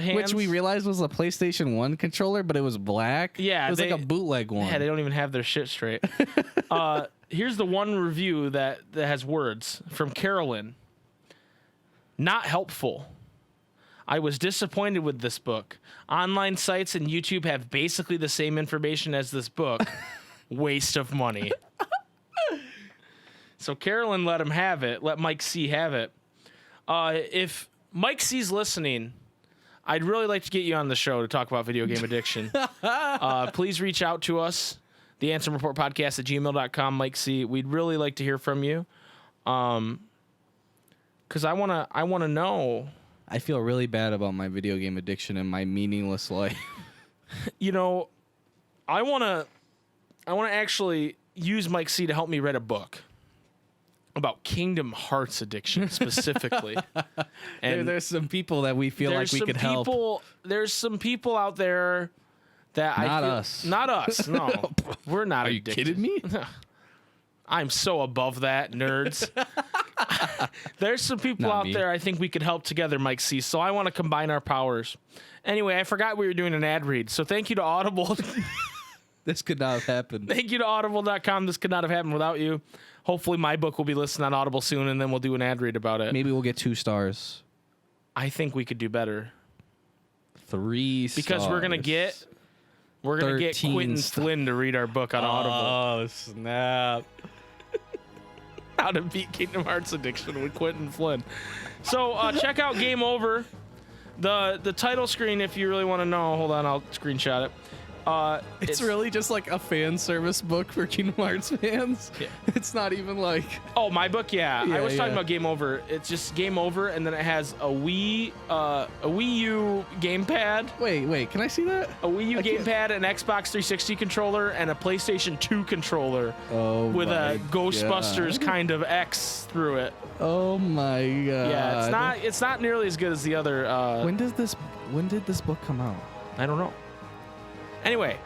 hands. Which we realized was a PlayStation 1 controller, but it was black. Yeah, It was like a bootleg one. Yeah, they don't even have their shit straight. Here's the one review that has words from Carolyn. Not helpful. I was disappointed with this book. Online sites and YouTube have basically the same information as this book. Waste of money. So Carolyn let him have it. Let Mike C have it. If Mike C's listening, I'd really like to get you on the show to talk about video game addiction. Please reach out to us. The Ansem Report Podcast at gmail.com. Mike C. We'd really like to hear from you. Because I wanna know. I feel really bad about my video game addiction and my meaningless life. You know, I wanna actually use Mike C to help me write a book about Kingdom Hearts addiction specifically. And there's some people that we feel like we could help. There's some people out there that Not I feel, us. Not us. No, we're not. Are you addicted. kidding me? I'm so above that, nerds. There's some people Not out me. there I think we could help together, Mike C. So I want to combine our powers. Anyway, I forgot we were doing an ad read. So thank you to Audible. This could not have happened. Thank you to Audible.com. This could not have happened without you. Hopefully my book will be listed on Audible soon, and then we'll do an ad read about it. Maybe we'll get 2 stars. I think we could do better. 3 stars. Because we're gonna get 13 Quentin stars. Flynn to read our book on Audible. Oh, snap. How to Beat Kingdom Hearts Addiction with Quentin Flynn. So check out Game Over. The title screen, if you really want to know. Hold on, I'll screenshot it. It's really just like a fan service book for Kingdom Hearts fans. Yeah. It's not even like... Oh, my book, yeah. I Yeah, was talking yeah. about Game Over. It's just Game Over, and then it has a Wii U gamepad, Wait, can I see that? a Wii U I can't- gamepad, an Xbox 360 controller, and a PlayStation 2 controller Oh with my a Ghostbusters God. kind of X through it. Oh my god. Yeah, it's not nearly as good as the other. When did this book come out? I don't know. Anyway,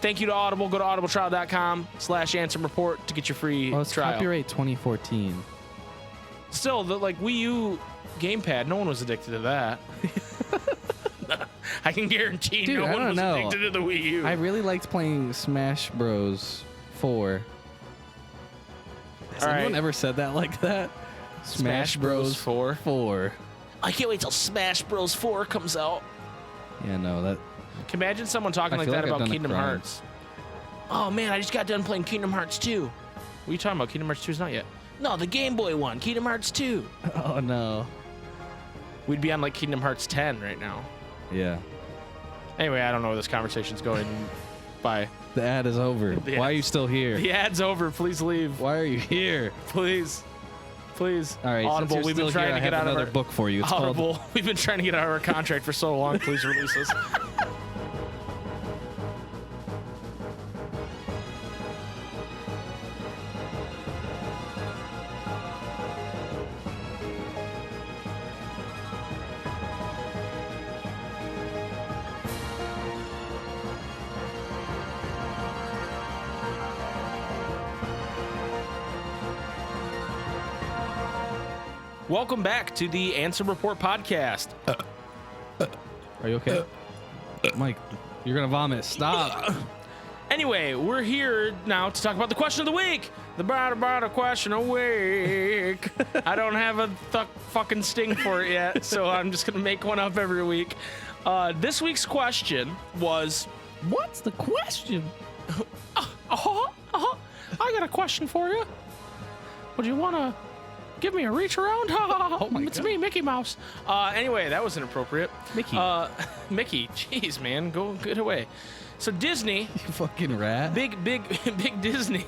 thank you to Audible. Go to audibletrial.com/Ansem Report to get your free Oh, it's trial. copyright 2014. Still, the Wii U gamepad, no one was addicted to that. I can guarantee Dude, no I one don't was know. addicted to the Wii U. I really liked playing Smash Bros. 4. Has All anyone right. ever said that like that? Smash Bros. 4. 4. I can't wait till Smash Bros. 4 comes out. Yeah, no, that... Can you imagine someone talking I like feel that like I've about done a Kingdom crime. Hearts? Oh man, I just got done playing Kingdom Hearts 2. What are you talking about? Kingdom Hearts 2 is not yet. No, the Game Boy one, Kingdom Hearts 2. Oh, no. We'd be on like Kingdom Hearts 10 right now. Yeah. Anyway, I don't know where this conversation's going. Bye. The ad is over. The Why are ad- you still here? The ad's over. Please leave. Why are you here? Please. Please. All right, Audible, since we've you're been still trying here, to get I have out of another our book for you. It's Audible. We've been trying to get out of our contract for so long. Please release us. Welcome back to the Ansem Report podcast. Are you okay? Mike, you're going to vomit. Stop. Anyway, we're here now to talk about the question of the week. The bada question of the week. I don't have a fucking sting for it yet, so I'm just going to make one up every week. This week's question was... What's the question? I got a question for you. Would you want to give me a reach around? It's me, Mickey Mouse. Anyway, that was inappropriate. Mickey. Mickey. Jeez, man. Go get away. So Disney... You fucking rat. Big Disney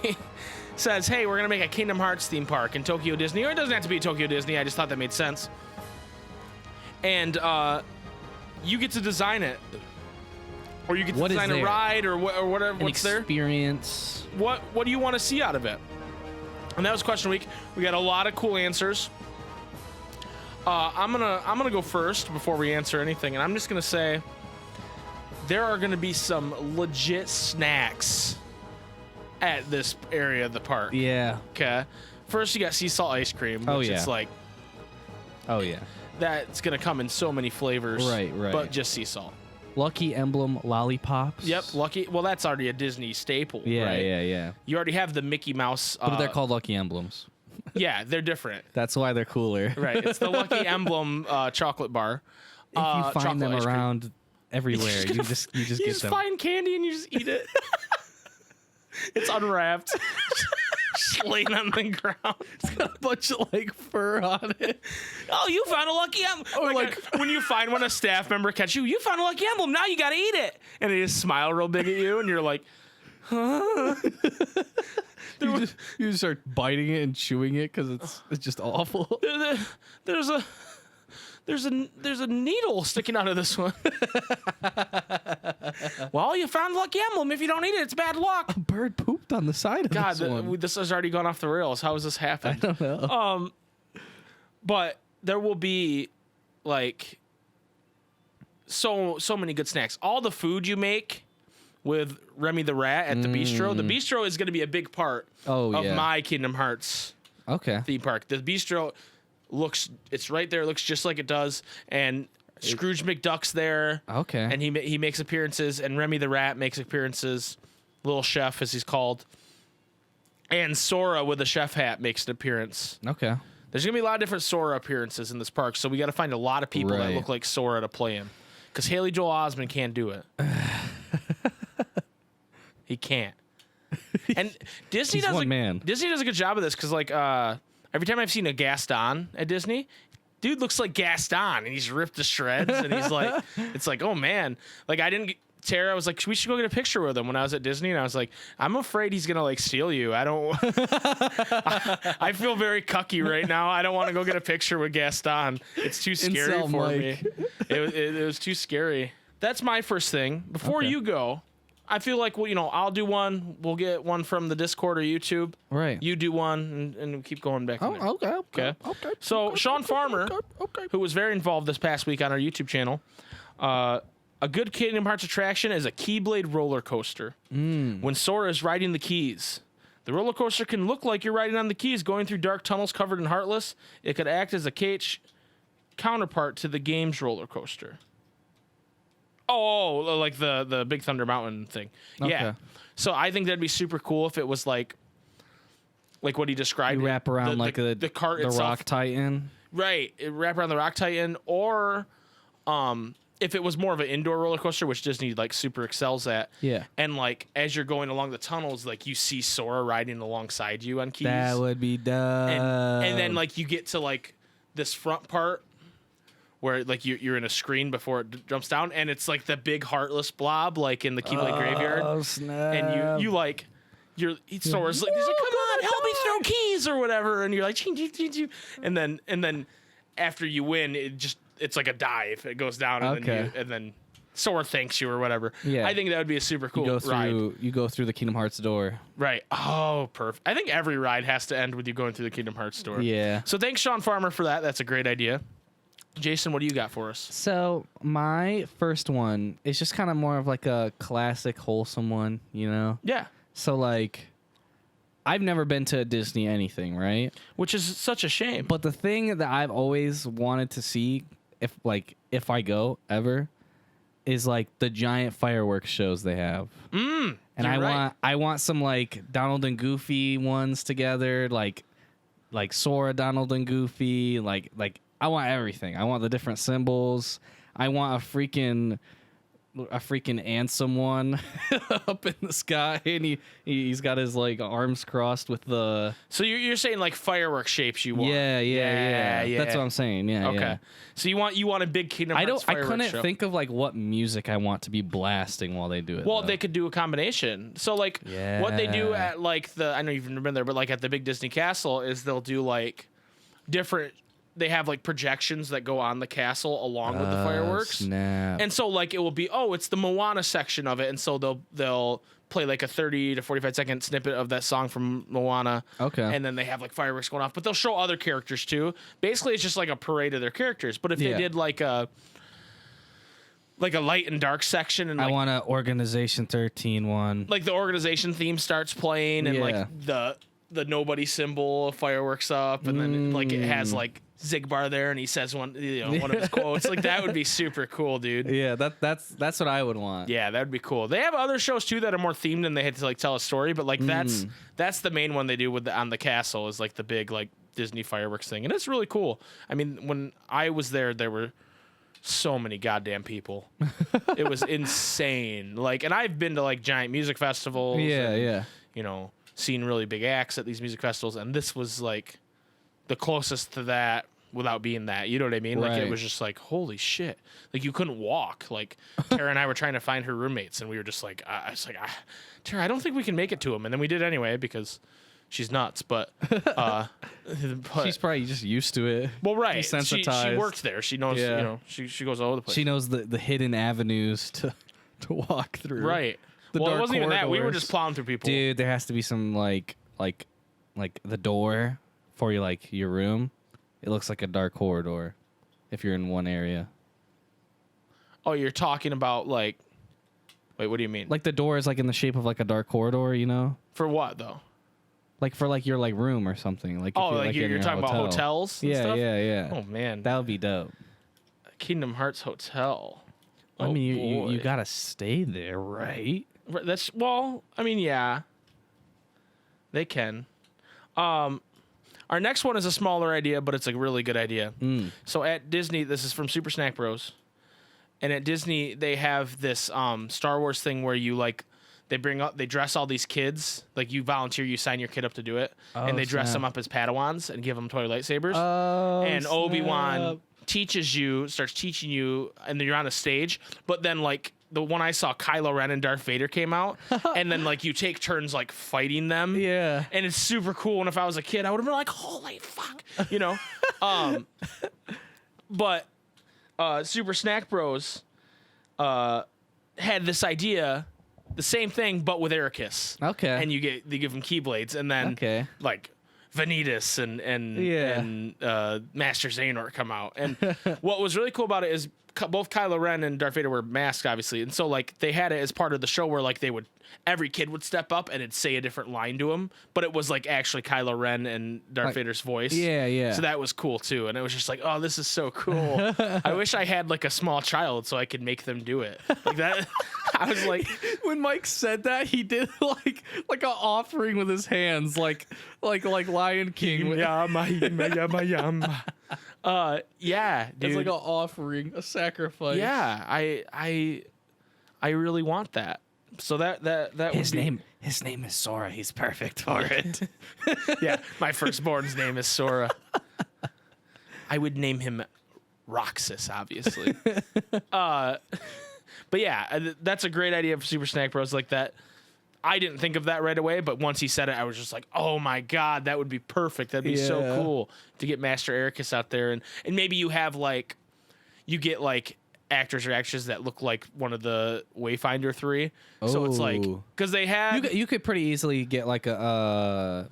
says, hey, we're going to make a Kingdom Hearts theme park in Tokyo Disney. Or it doesn't have to be Tokyo Disney. I just thought that made sense. And you get to design it. Or you get to design a ride or whatever. What's there? Experience. What do you want to see out of it? And that was question week. We got a lot of cool answers. I'm gonna go first before we answer anything, and I'm just gonna say there are gonna be some legit snacks at this area of the park. Yeah. Okay. First, you got sea salt ice cream, which Oh, yeah. it's like Oh, yeah. that's gonna come in so many flavors. Right. But just sea salt. Lucky Emblem Lollipops. Yep. Lucky. Well, that's already a Disney staple. Yeah, right? yeah. You already have the Mickey Mouse. But they're called Lucky Emblems. Yeah, they're different. That's why they're cooler. Right. It's the Lucky Emblem chocolate bar. If you find them ice cream. around everywhere, you just You get just them. find candy and you just eat it. It's unwrapped. Just laying on the ground. It's got a bunch of like fur on it. Oh, you found a Lucky Emblem. Or like when you find when a staff member catch you, you found a Lucky Emblem. Now you got to eat it. And they just smile real big at you and you're like, huh? You just start biting it and chewing it because it's just awful. There's a needle sticking out of this one. Well, you found Lucky Emblem. If you don't eat it, it's bad luck. A bird pooped on the side of God, this one. this has already gone off the rails. How has this happened? I don't know. But there will be like so many good snacks. All the food you make with Remy the Rat at the bistro. The bistro is going to be a big part of my Kingdom Hearts theme park. The bistro it's right there. It looks just like it does. And Scrooge McDuck's there. Okay. And he makes appearances. And Remy the Rat makes appearances. Little Chef, as he's called. And Sora with a chef hat makes an appearance. Okay. There's going to be a lot of different Sora appearances in this park. So we got to find a lot of people that look like Sora to play him. Because Haley Joel Osment can't do it. He can't. And Disney does a good job of this because like every time I've seen a Gaston at Disney, dude looks like Gaston and he's ripped to shreds and he's like, it's like, oh man, like Tara was like, we should go get a picture with him when I was at Disney, and I was like, I'm afraid he's gonna like steal you. I don't. I feel very cucky right now. I don't want to go get a picture with Gaston. It's too scary for me. It was too scary. That's my first thing. Before you go, I feel like I'll do one. We'll get one from the Discord or YouTube. Right. You do one, and we'll keep going back. Okay. So Sean Farmer, who was very involved this past week on our YouTube channel, a good Kingdom Hearts attraction is a Keyblade roller coaster. When Sora is riding the keys, the roller coaster can look like you're riding on the keys, going through dark tunnels covered in Heartless. It could act as a KH counterpart to the game's roller coaster. Oh, like the Big Thunder Mountain thing. Okay. Yeah. So I think that'd be super cool if it was like what he described. You wrap around the cart the itself. Rock Titan. Right. It wrap around the Rock Titan, or if it was more of an indoor roller coaster, which Disney like super excels at. Yeah. And like as you're going along the tunnels, like you see Sora riding alongside you on keys. That would be dope. And then like you get to like this front part where like you're in a screen before it jumps down, and it's like the big Heartless blob like in the Keyblade Graveyard. Oh snap! And you like Sora's like, he's like, come on, help me throw keys or whatever, and you're like, ching, ching, ching, ching. And then after you win, it's like a dive. It goes down, and then Sora thanks you or whatever. Yeah, I think that would be a super cool ride. You go through the Kingdom Hearts door. Right. Oh, perfect. I think every ride has to end with you going through the Kingdom Hearts door. Yeah. So thanks, Sean Farmer, for that. That's a great idea. Jason, what do you got for us? So my first one is just kind of more of like a classic, wholesome one, you know? Yeah. So like, I've never been to a Disney anything, right? Which is such a shame. But the thing that I've always wanted to see, if I go ever, is like the giant fireworks shows they have. And I want some like Donald and Goofy ones together, like Sora, Donald and Goofy, like I want everything. I want the different symbols. I want a freaking Ansem one up in the sky, and he's got his like arms crossed with the. So you're saying like firework shapes you want? Yeah. That's what I'm saying. Yeah. Okay. Yeah. So you want a big Kingdom Hearts I fireworks couldn't show. think of like what music I want to be blasting while they do it. Well, though. they could do a combination. So like what they do at like I know you've never been there, but like at the big Disney Castle is they'll do like different. They have like projections that go on the castle along with the fireworks. Snap. And so like it will be, it's the Moana section of it, and so they'll play like a 30 to 45-second snippet of that song from Moana. Okay. And then they have like fireworks going off, but they'll show other characters too. Basically, it's just like a parade of their characters. But if they did like a light and dark section, and I like, want an Organization 13 one. like the organization theme starts playing, and Yeah. like the nobody symbol fireworks up, and then like it has like Zigbar there, and he says one of his quotes. Like that would be super cool, dude. Yeah, that's what I would want. Yeah, that would be cool. They have other shows too that are more themed, and they had to like tell a story. But like that's the main one they do on the castle is like the big like Disney fireworks thing, and it's really cool. I mean, when I was there were so many goddamn people. It was insane. Like, and I've been to like giant music festivals. Yeah. Seen really big acts at these music festivals, and this was like the closest to that without being that. You know what I mean? Like it Right. was just like, holy shit. Like you couldn't walk. Like Tara and I were trying to find her roommates, and we were just like, Tara, I don't think we can make it to them. And then we did anyway because she's nuts. But She's probably just used to it. well, right. Desensitized. She worked there. She knows. Yeah. She goes all over the place. She knows the hidden avenues to walk through. right. The Well, it dark wasn't even that. We were corridors. just plowing through people. Dude, there has to be some like the door for your room. It looks like a dark corridor if you're in one area. Oh, you're talking about like. Wait, what do you mean? Like the door is like in the shape of like a dark corridor, you know? For what though? Like for like your like room or something. Like if Oh, you're, like in you're your talking about hotel. hotels? And Yeah, stuff? yeah. Oh man, That would be dope. Kingdom Hearts hotel. I Oh, mean, you boy. gotta stay there, right? That's I mean, yeah, they can. Our next one is a smaller idea, but it's a really good idea. So at Disney, this is from Super Snack Bros, and at Disney they have this Star Wars thing where you like they dress all these kids, like you volunteer, you sign your kid up to do it, and they dress them up as Padawans and give them toy lightsabers. Oh, And Obi-Wan starts teaching you, and then you're on a stage. But then, like, the one I saw, Kylo Ren and Darth Vader came out, and then, like, you take turns, like, fighting them. Yeah. And it's super cool. And if I was a kid, I would have been like, holy fuck, you know? But Super Snack Bros had this idea, the same thing, but with Ericus. Okay. And they give them Keyblades, and then, like, Vanitas and Master Xehanort come out. And what was really cool about it is both Kylo Ren and Darth Vader were masked, obviously. And so, like, they had it as part of the show where, like, every kid would step up and it'd say a different line to him. But it was, like, actually Kylo Ren and Darth Vader's voice. Yeah. So that was cool, too. And it was just like, oh, this is so cool. I wish I had, like, a small child so I could make them do it. Like, that... I was like, when Mike said that, he did like an offering with his hands, like Lion King. yama, yama. Yeah, dude. It's like an offering, a sacrifice. Yeah, I really want that. So that His would be, name is Sora. He's perfect for it. yeah, my firstborn's name is Sora. I would name him Roxas, obviously. But yeah, that's a great idea for Super Snack Bros. Like that. I didn't think of that right away, but once he said it, I was just like, oh my God, that would be perfect. That'd be so cool to get Master Ericus out there. And maybe you have like, you get like actors or actresses that look like one of the Wayfinder 3. So it's like, because they had. You could pretty easily get like a,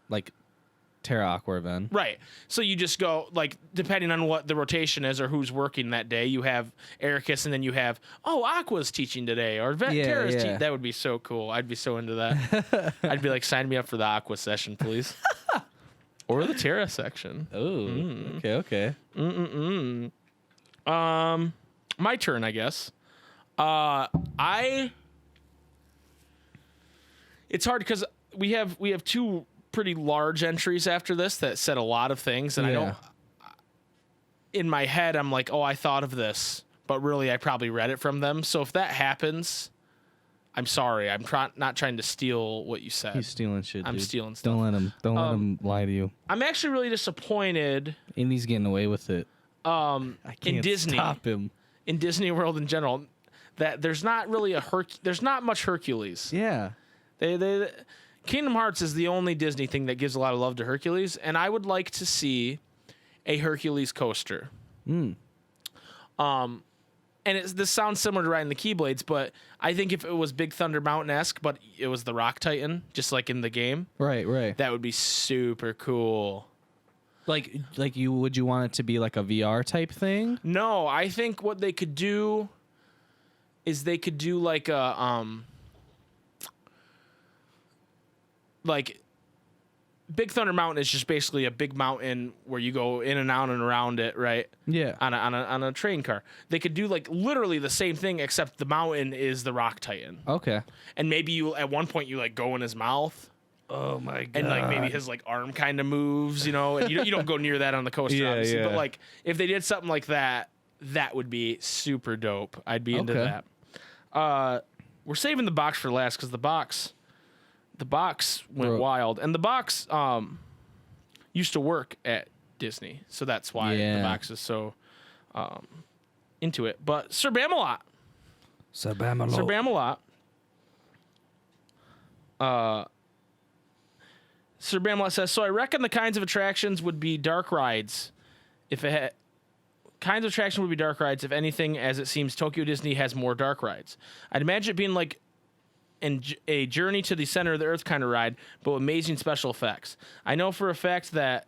like Terra Aqua then. Right. So you just go, like, depending on what the rotation is or who's working that day, you have Ericus, and then you have, Aqua's teaching today, or Terra's teaching. That would be so cool. I'd be so into that. I'd be like, sign me up for the Aqua session, please. Or the Terra section. Oh, okay. My turn, I guess. It's hard because we have two pretty large entries after this that said a lot of things, and I don't. In my head, I'm like, I thought of this, but really, I probably read it from them. So if that happens, I'm sorry. I'm not trying to steal what you said. He's stealing shit. I'm dude. stealing stuff. Don't let him lie to you. I'm actually really disappointed. And he's getting away with it. I can't in Disney, stop him. In Disney World in general, that there's not really there's not much Hercules. Yeah. They Kingdom Hearts is the only Disney thing that gives a lot of love to Hercules, and I would like to see a Hercules coaster. And this sounds similar to riding the Keyblades, but I think if it was Big Thunder Mountain-esque, but it was the Rock Titan, just like in the game, right, that would be super cool. Like would you want it to be like a VR type thing? No, I think what they could do is they could do like a like Big Thunder Mountain is just basically a big mountain where you go in and out and around it, right? Yeah. On a train car. They could do like literally the same thing, except the mountain is the Rock Titan. Okay. And maybe you at one point you like go in his mouth. Oh my god. And like maybe his like arm kind of moves, and you don't go near that on the coaster, obviously. But like if they did something like that, that would be super dope. I'd be into that. We're saving the box for last because the box went wild, and the box used to work at Disney, so that's why the box is so into it. But Sir Bamelot. Sir Bamelot says, so I reckon the kinds of attractions would be dark rides if it had. Kinds of attraction would be dark rides, if anything, as it seems Tokyo Disney has more dark rides. I'd imagine it being like a journey to the center of the earth kind of ride, but with amazing special effects. I know for a fact that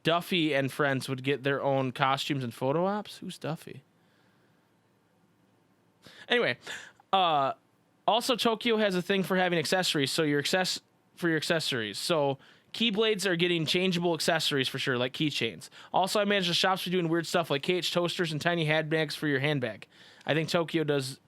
Duffy and friends would get their own costumes and photo ops. Who's Duffy? Anyway, also Tokyo has a thing for having accessories, so your accessories. So Keyblades are getting changeable accessories for sure, like keychains. Also, I imagine the shops are doing weird stuff like KH toasters and tiny handbags for your handbag. I think Tokyo does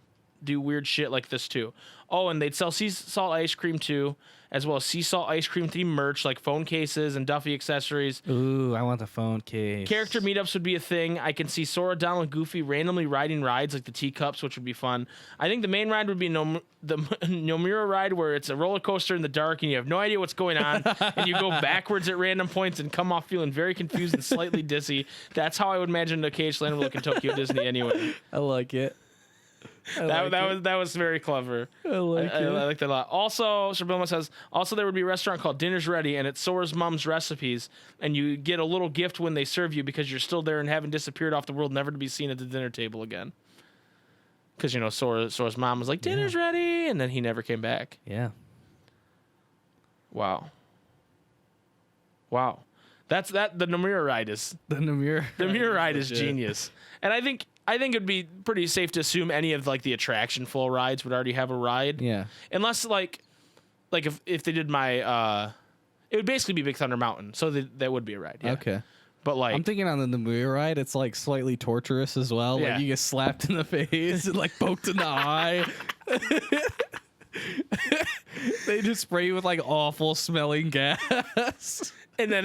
do weird shit like this too. Oh, and they'd sell sea salt ice cream too, as well as sea salt ice cream themed merch like phone cases and Duffy accessories. Ooh, I want the phone case. Character meetups would be a thing. I can see Sora, Donald, and Goofy randomly riding rides like the teacups, which would be fun. I think the main ride would be the Nomura ride, where it's a roller coaster in the dark and you have no idea what's going on, and you go backwards at random points and come off feeling very confused and slightly dizzy. That's how I would imagine the KH Land would look in Tokyo Disney anyway. I like it. That was very clever. I like that a lot. Also, Sir Bilma says, there would be a restaurant called Dinner's Ready, and it's Sora's mom's recipes, and you get a little gift when they serve you because you're still there and haven't disappeared off the world, never to be seen at the dinner table again. Because, Sora's mom was like, dinner's ready, and then he never came back. Yeah. Wow. The Nomura ride is... The Nomura ride is genius. And I think it'd be pretty safe to assume any of like the attraction flow rides would already have a ride. Yeah. Unless like if they did my it would basically be Big Thunder Mountain, so that would be a ride. Yeah. Okay. But like I'm thinking on the Nomura ride, it's like slightly torturous as well. Yeah. Like you get slapped in the face and like poked in the eye. They just spray you with like awful smelling gas. And then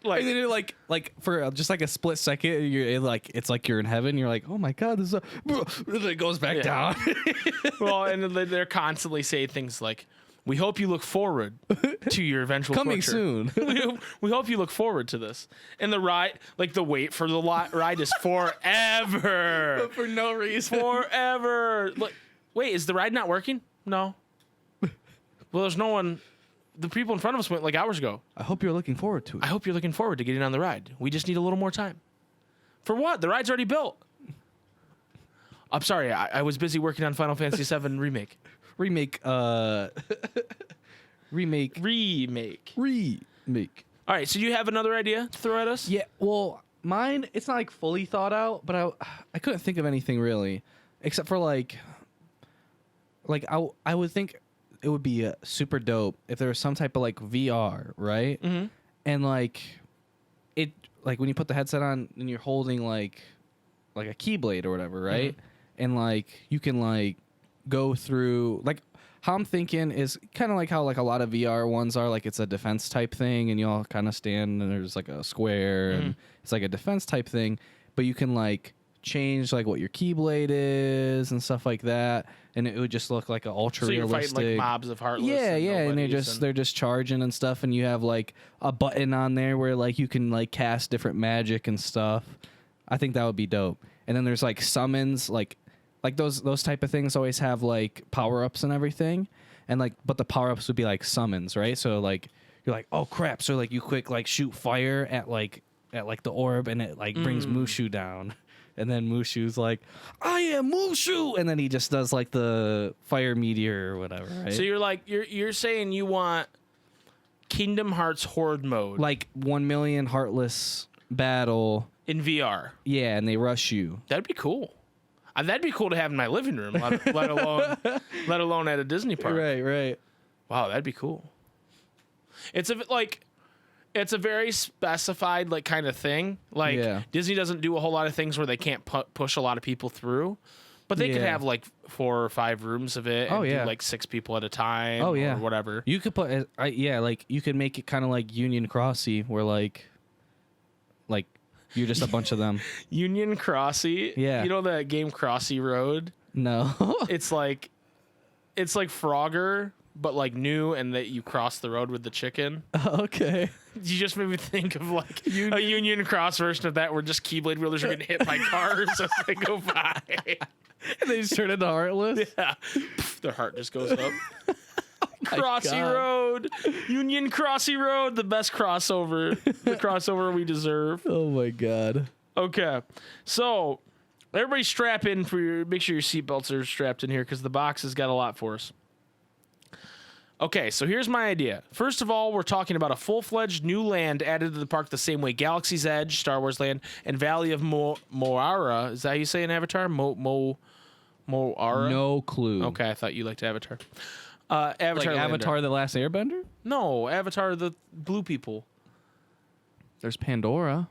and then it like for just like a split second, it's like you're in heaven. You're like, oh my god, this is and it goes back down. Well, and they're constantly saying things like, "We hope you look forward to your eventual coming torture. soon." we hope you look forward to this. And the ride, like the wait for the ride is forever. For no reason. Forever. Like, wait, is the ride not working? No. Well, there's no one. The people in front of us went like hours ago. I hope you're looking forward to it. I hope you're looking forward to getting on the ride. We just need a little more time. For what? The ride's already built. I'm sorry. I was busy working on Final Fantasy VII Remake. Remake. All right, so you have another idea to throw at us? Yeah, well, mine, it's not like fully thought out, but I couldn't think of anything really, except for like I would think it would be super dope if there was some type of like VR, right? Mm-hmm. And like it, like when you put the headset on and you're holding like a keyblade or whatever, right? Mm-hmm. And like you can like go through like. How I'm thinking is kind of like how like a lot of VR ones are, like it's a defense type thing, and you all kind of stand and there's like a square, and it's like a defense type thing, but you can like change like what your keyblade is and stuff like that, and it would just look like an ultra So you're realistic. fighting like mobs of heartless. Yeah, and nobodies they're just charging and stuff, and you have like a button on there where like you can like cast different magic and stuff. I think that would be dope. And then there's like summons, like those type of things always have like power-ups and everything, and like but the power-ups would be like summons, right? So like you're like, oh crap, so like you quick like shoot fire at the orb, and it like brings Mushu down, and then Mushu's like, I am Mushu, and then he just does like the fire meteor or whatever, right? So you're like you're saying you want Kingdom Hearts Horde mode like 1 million heartless battle, in VR. yeah, and they rush you. That'd be cool. That'd be cool to have in my living room, let alone at a Disney park. Right. Wow, that'd be cool. It's a very specified like kind of thing. Like Disney doesn't do a whole lot of things where they can't push a lot of people through, but they could have like 4 or 5 rooms of it. And do like 6 people at a time. Oh yeah, or whatever. You could put, like you could make it kind of like Union Crossy, where like you're just a bunch of them. Union Crossy. Yeah. You know that game Crossy Road? No. It's like Frogger, but like new, and that you cross the road with the chicken. Okay. You just made me think of like a Union Cross version of that, where just Keyblade wielders are getting hit by cars as they go by. And they just turn into Heartless? Yeah. Their heart just goes up. Crossy Road. Union Crossy Road, the best crossover. The crossover we deserve. Oh my god. Okay. So everybody strap in make sure your seatbelts are strapped in here, because the box has got a lot for us. Okay, so here's my idea. First of all, we're talking about a full-fledged new land added to the park the same way Galaxy's Edge, Star Wars Land, and Valley of Moara. Is that how you say in Avatar? Moara? No clue. Okay, I thought you liked Avatar. Avatar, like Avatar The Last Airbender? No, Avatar the blue people. There's Pandora.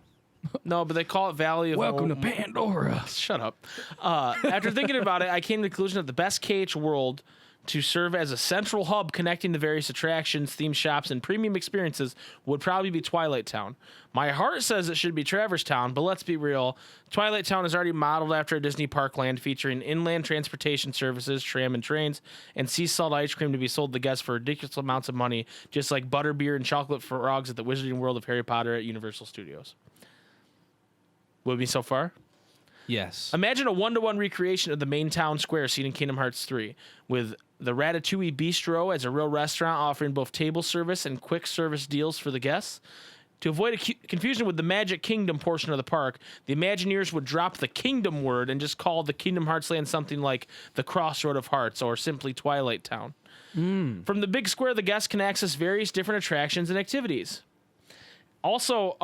No, but they call it Valley of Welcome to Pandora. Shut up. After thinking about it, I came to the conclusion that the best KH world to serve as a central hub connecting the various attractions, theme shops, and premium experiences would probably be Twilight Town. My heart says it should be Traverse Town, but let's be real. Twilight Town is already modeled after a Disney park land featuring inland transportation services, tram and trains, and sea salt ice cream to be sold to guests for ridiculous amounts of money, just like butterbeer and chocolate frogs at the Wizarding World of Harry Potter at Universal Studios. With me so far? Yes. Imagine a 1-to-1 recreation of the main town square seen in Kingdom Hearts 3, with the Ratatouille Bistro as a real restaurant offering both table service and quick service deals for the guests. To avoid confusion with the Magic Kingdom portion of the park, the Imagineers would drop the Kingdom word and just call the Kingdom Hearts land something like the Crossroad of Hearts or simply Twilight Town. From the big square, the guests can access various different attractions and activities. Also,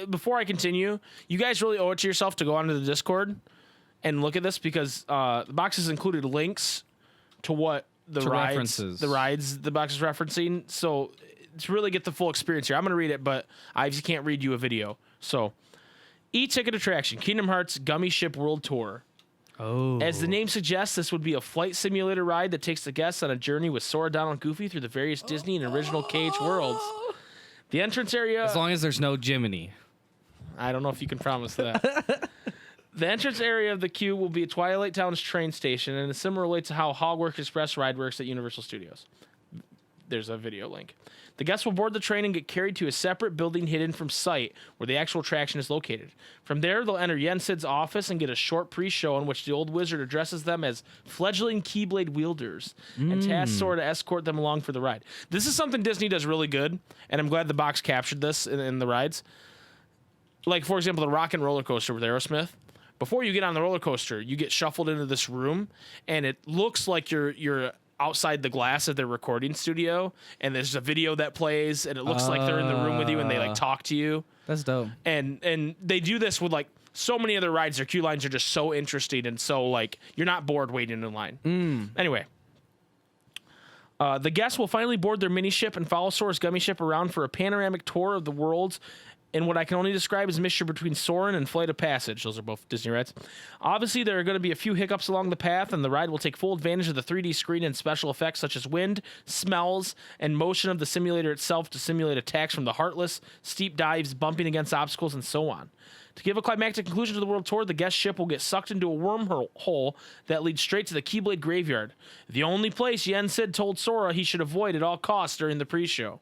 before I continue, you guys really owe it to yourself to go onto the Discord and look at this, because the box has included links to what the rides the box is referencing. So to really get the full experience here, I'm going to read it, but I just can't read you a video. So, e-ticket attraction, Kingdom Hearts Gummy Ship World Tour. Oh. As the name suggests, this would be a flight simulator ride that takes the guests on a journey with Sora, Donald, and Goofy through the various Disney and original KH worlds. The entrance area... As long as there's no Jiminy. I don't know if you can promise that. The entrance area of the queue will be Twilight Town's train station, and it's similar to how Hogwarts Express ride works at Universal Studios. There's a video link. The guests will board the train and get carried to a separate building hidden from sight where the actual attraction is located. From there, they'll enter Yensid's office and get a short pre-show in which the old wizard addresses them as fledgling Keyblade wielders and tasks Sora to escort them along for the ride. This is something Disney does really good, and I'm glad the box captured this in the rides. Like, for example, the Rock and Roller Coaster with Aerosmith. Before you get on the roller coaster, you get shuffled into this room, and it looks like you're outside the glass of their recording studio, and there's a video that plays, and it looks like they're in the room with you, and they like talk to you. That's dope. And they do this with like so many other rides. Their queue lines are just so interesting, and so like you're not bored waiting in line. Anyway. The guests will finally board their mini ship and follow Sora's gummy ship around for a panoramic tour of the worlds in what I can only describe as a mixture between Soarin' and Flight of Passage. Those are both Disney rides. Obviously, there are going to be a few hiccups along the path, and the ride will take full advantage of the 3D screen and special effects such as wind, smells, and motion of the simulator itself to simulate attacks from the Heartless, steep dives, bumping against obstacles, and so on. To give a climactic conclusion to the world tour, the guest ship will get sucked into a wormhole that leads straight to the Keyblade Graveyard, the only place Yen Sid told Sora he should avoid at all costs during the pre-show.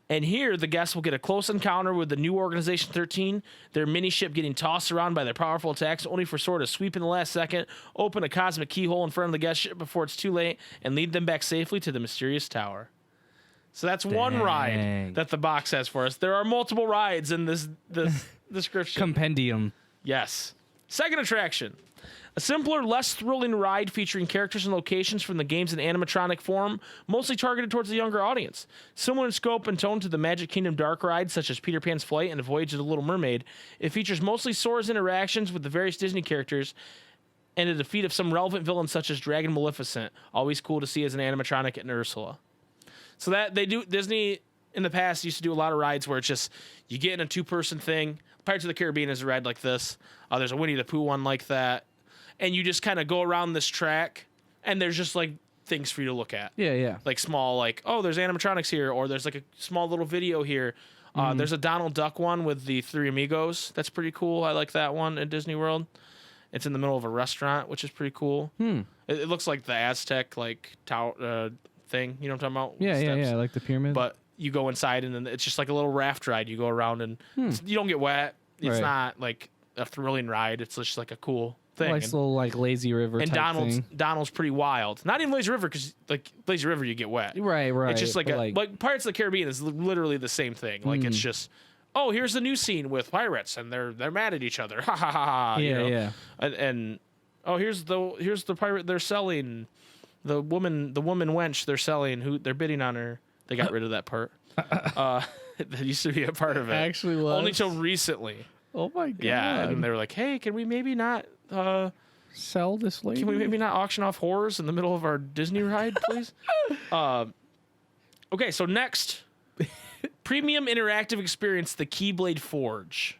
And here, the guests will get a close encounter with the new Organization 13, their mini-ship getting tossed around by their powerful attacks, only for Sora to sweep in the last second, open a cosmic keyhole in front of the guest ship before it's too late, and lead them back safely to the mysterious tower. So that's one ride that the box has for us. There are multiple rides in this description. Compendium. Yes. Second attraction. A simpler, less thrilling ride featuring characters and locations from the games in animatronic form, mostly targeted towards the younger audience. Similar in scope and tone to the Magic Kingdom Dark rides, such as Peter Pan's Flight and A Voyage of the Little Mermaid, it features mostly Sora's interactions with the various Disney characters and a defeat of some relevant villains such as Dragon Maleficent, always cool to see as an animatronic and Ursula. So that they do, Disney in the past used to do a lot of rides where it's just, you get in a two-person thing. Pirates of the Caribbean is a ride like this. There's a Winnie the Pooh one like that. And you just kind of go around this track, and there's just like things for you to look at. Yeah. Like small, like, oh, there's animatronics here, or there's like a small little video here. There's a Donald Duck one with the Three Amigos. That's pretty cool. I like that one at Disney World. It's in the middle of a restaurant, which is pretty cool. It looks like the Aztec like tower thing. You know what I'm talking about? Yeah. Like the pyramid. But you go inside, and then it's just like a little raft ride. You go around, and you don't get wet. It's not like a thrilling ride. It's just like a cool thing. Like little like lazy river and type thing. Donald's pretty wild. Not even Lazy River, because like Lazy River you get wet. Right. It's just like like Pirates of the Caribbean is literally the same thing. Like it's just, oh, here's the new scene with pirates and they're mad at each other. Ha ha ha ha. Yeah. And oh, here's the pirate they're selling. The woman wench they're selling, who they're bidding on her. They got rid of that part. That used to be a part of it. Actually was. Only till recently. Oh my god. Yeah, and they were like, hey, can we maybe not sell this lady? Can we maybe not auction off horrors in the middle of our Disney ride, please? Okay, so next, premium interactive experience, the Keyblade Forge.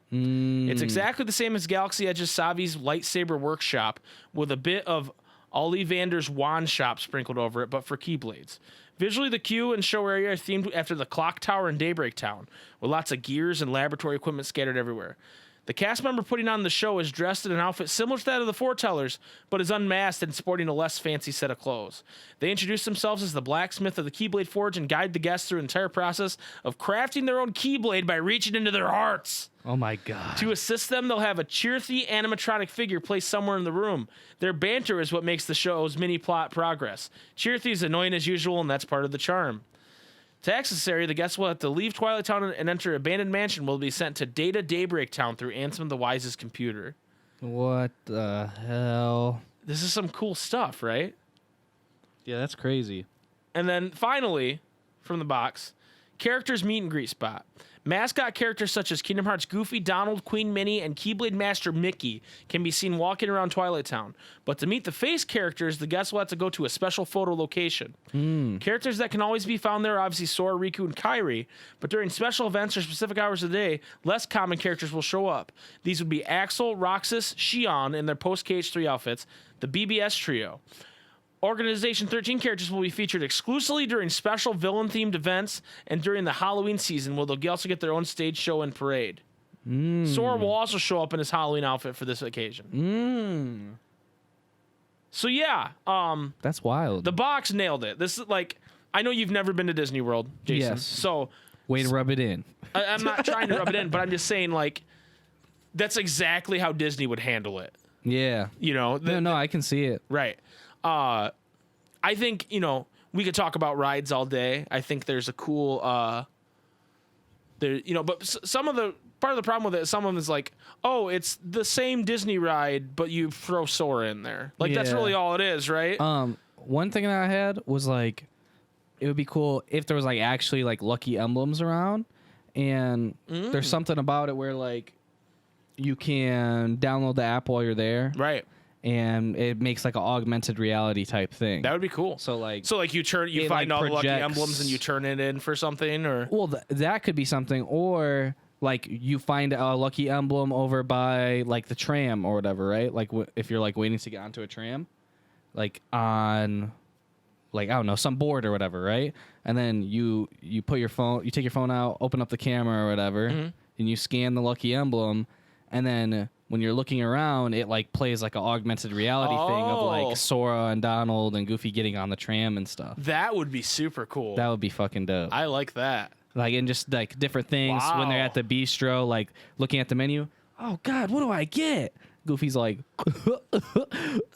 It's exactly the same as Galaxy Edge's Savi's lightsaber workshop, with a bit of Ollivander's wand shop sprinkled over it, but for Keyblades. Visually, the queue and show area are themed after the Clock Tower in Daybreak Town, with lots of gears and laboratory equipment scattered everywhere. The cast member putting on the show is dressed in an outfit similar to that of the foretellers, but is unmasked and sporting a less fancy set of clothes. They introduce themselves as the blacksmith of the Keyblade Forge and guide the guests through the entire process of crafting their own Keyblade by reaching into their hearts. Oh my god. To assist them, they'll have a Cheerthy animatronic figure placed somewhere in the room. Their banter is what makes the show's mini-plot progress. Cheerthy is annoying as usual, and that's part of the charm. To access this area, the guests will have to leave Twilight Town and enter Abandoned Mansion, will be sent to Data Daybreak Town through Ansem the Wise's computer. What the hell? This is some cool stuff, right? Yeah, that's crazy. And then finally, from the box, characters meet and greet spot. Mascot characters such as Kingdom Hearts Goofy, Donald, Queen Minnie, and Keyblade Master Mickey can be seen walking around Twilight Town. But to meet the face characters, the guests will have to go to a special photo location. Characters that can always be found there are obviously Sora, Riku, and Kairi, but during special events or specific hours of the day, less common characters will show up. These would be Axel, Roxas, Xion in their post-KH3 outfits, the BBS trio. Organization 13 characters will be featured exclusively during special villain-themed events and during the Halloween season, where they'll also get their own stage show and parade. Sora will also show up in his Halloween outfit for this occasion. So yeah, that's wild. The box nailed it. This is like, I know you've never been to Disney World, Jason. Yes. So way to rub it in. I'm not trying to rub it in, but I'm just saying, like, that's exactly how Disney would handle it. Yeah. You know? No, I can see it. Right. I think, you know, we could talk about rides all day. I think there's a cool, but some of the, part of the problem with it, some of them is like, oh, it's the same Disney ride, but you throw Sora in there. Like, that's really all it is, right? one thing that I had was like, it would be cool if there was like actually like lucky emblems around, and there's something about it where like you can download the app while you're there, Right. and it makes like an augmented reality type thing. That would be cool. So like, You it, find like, all the lucky projects- emblems and you turn it in for something, or well, that could be something, or like you find a lucky emblem over by like the tram or whatever, right? Like if you're like waiting to get onto a tram, like on, like I don't know, some board or whatever, right? And then you put your phone, you take your phone out, open up the camera or whatever, and you scan the lucky emblem, and then when you're looking around, it like plays like an augmented reality thing of Oh. like Sora and Donald and Goofy getting on the tram and stuff. that would be super cool. That would be fucking dope. I like that. Like, and just like different things when they're Wow. at the bistro, like looking at the menu. Oh God, what do I get? Goofy's like,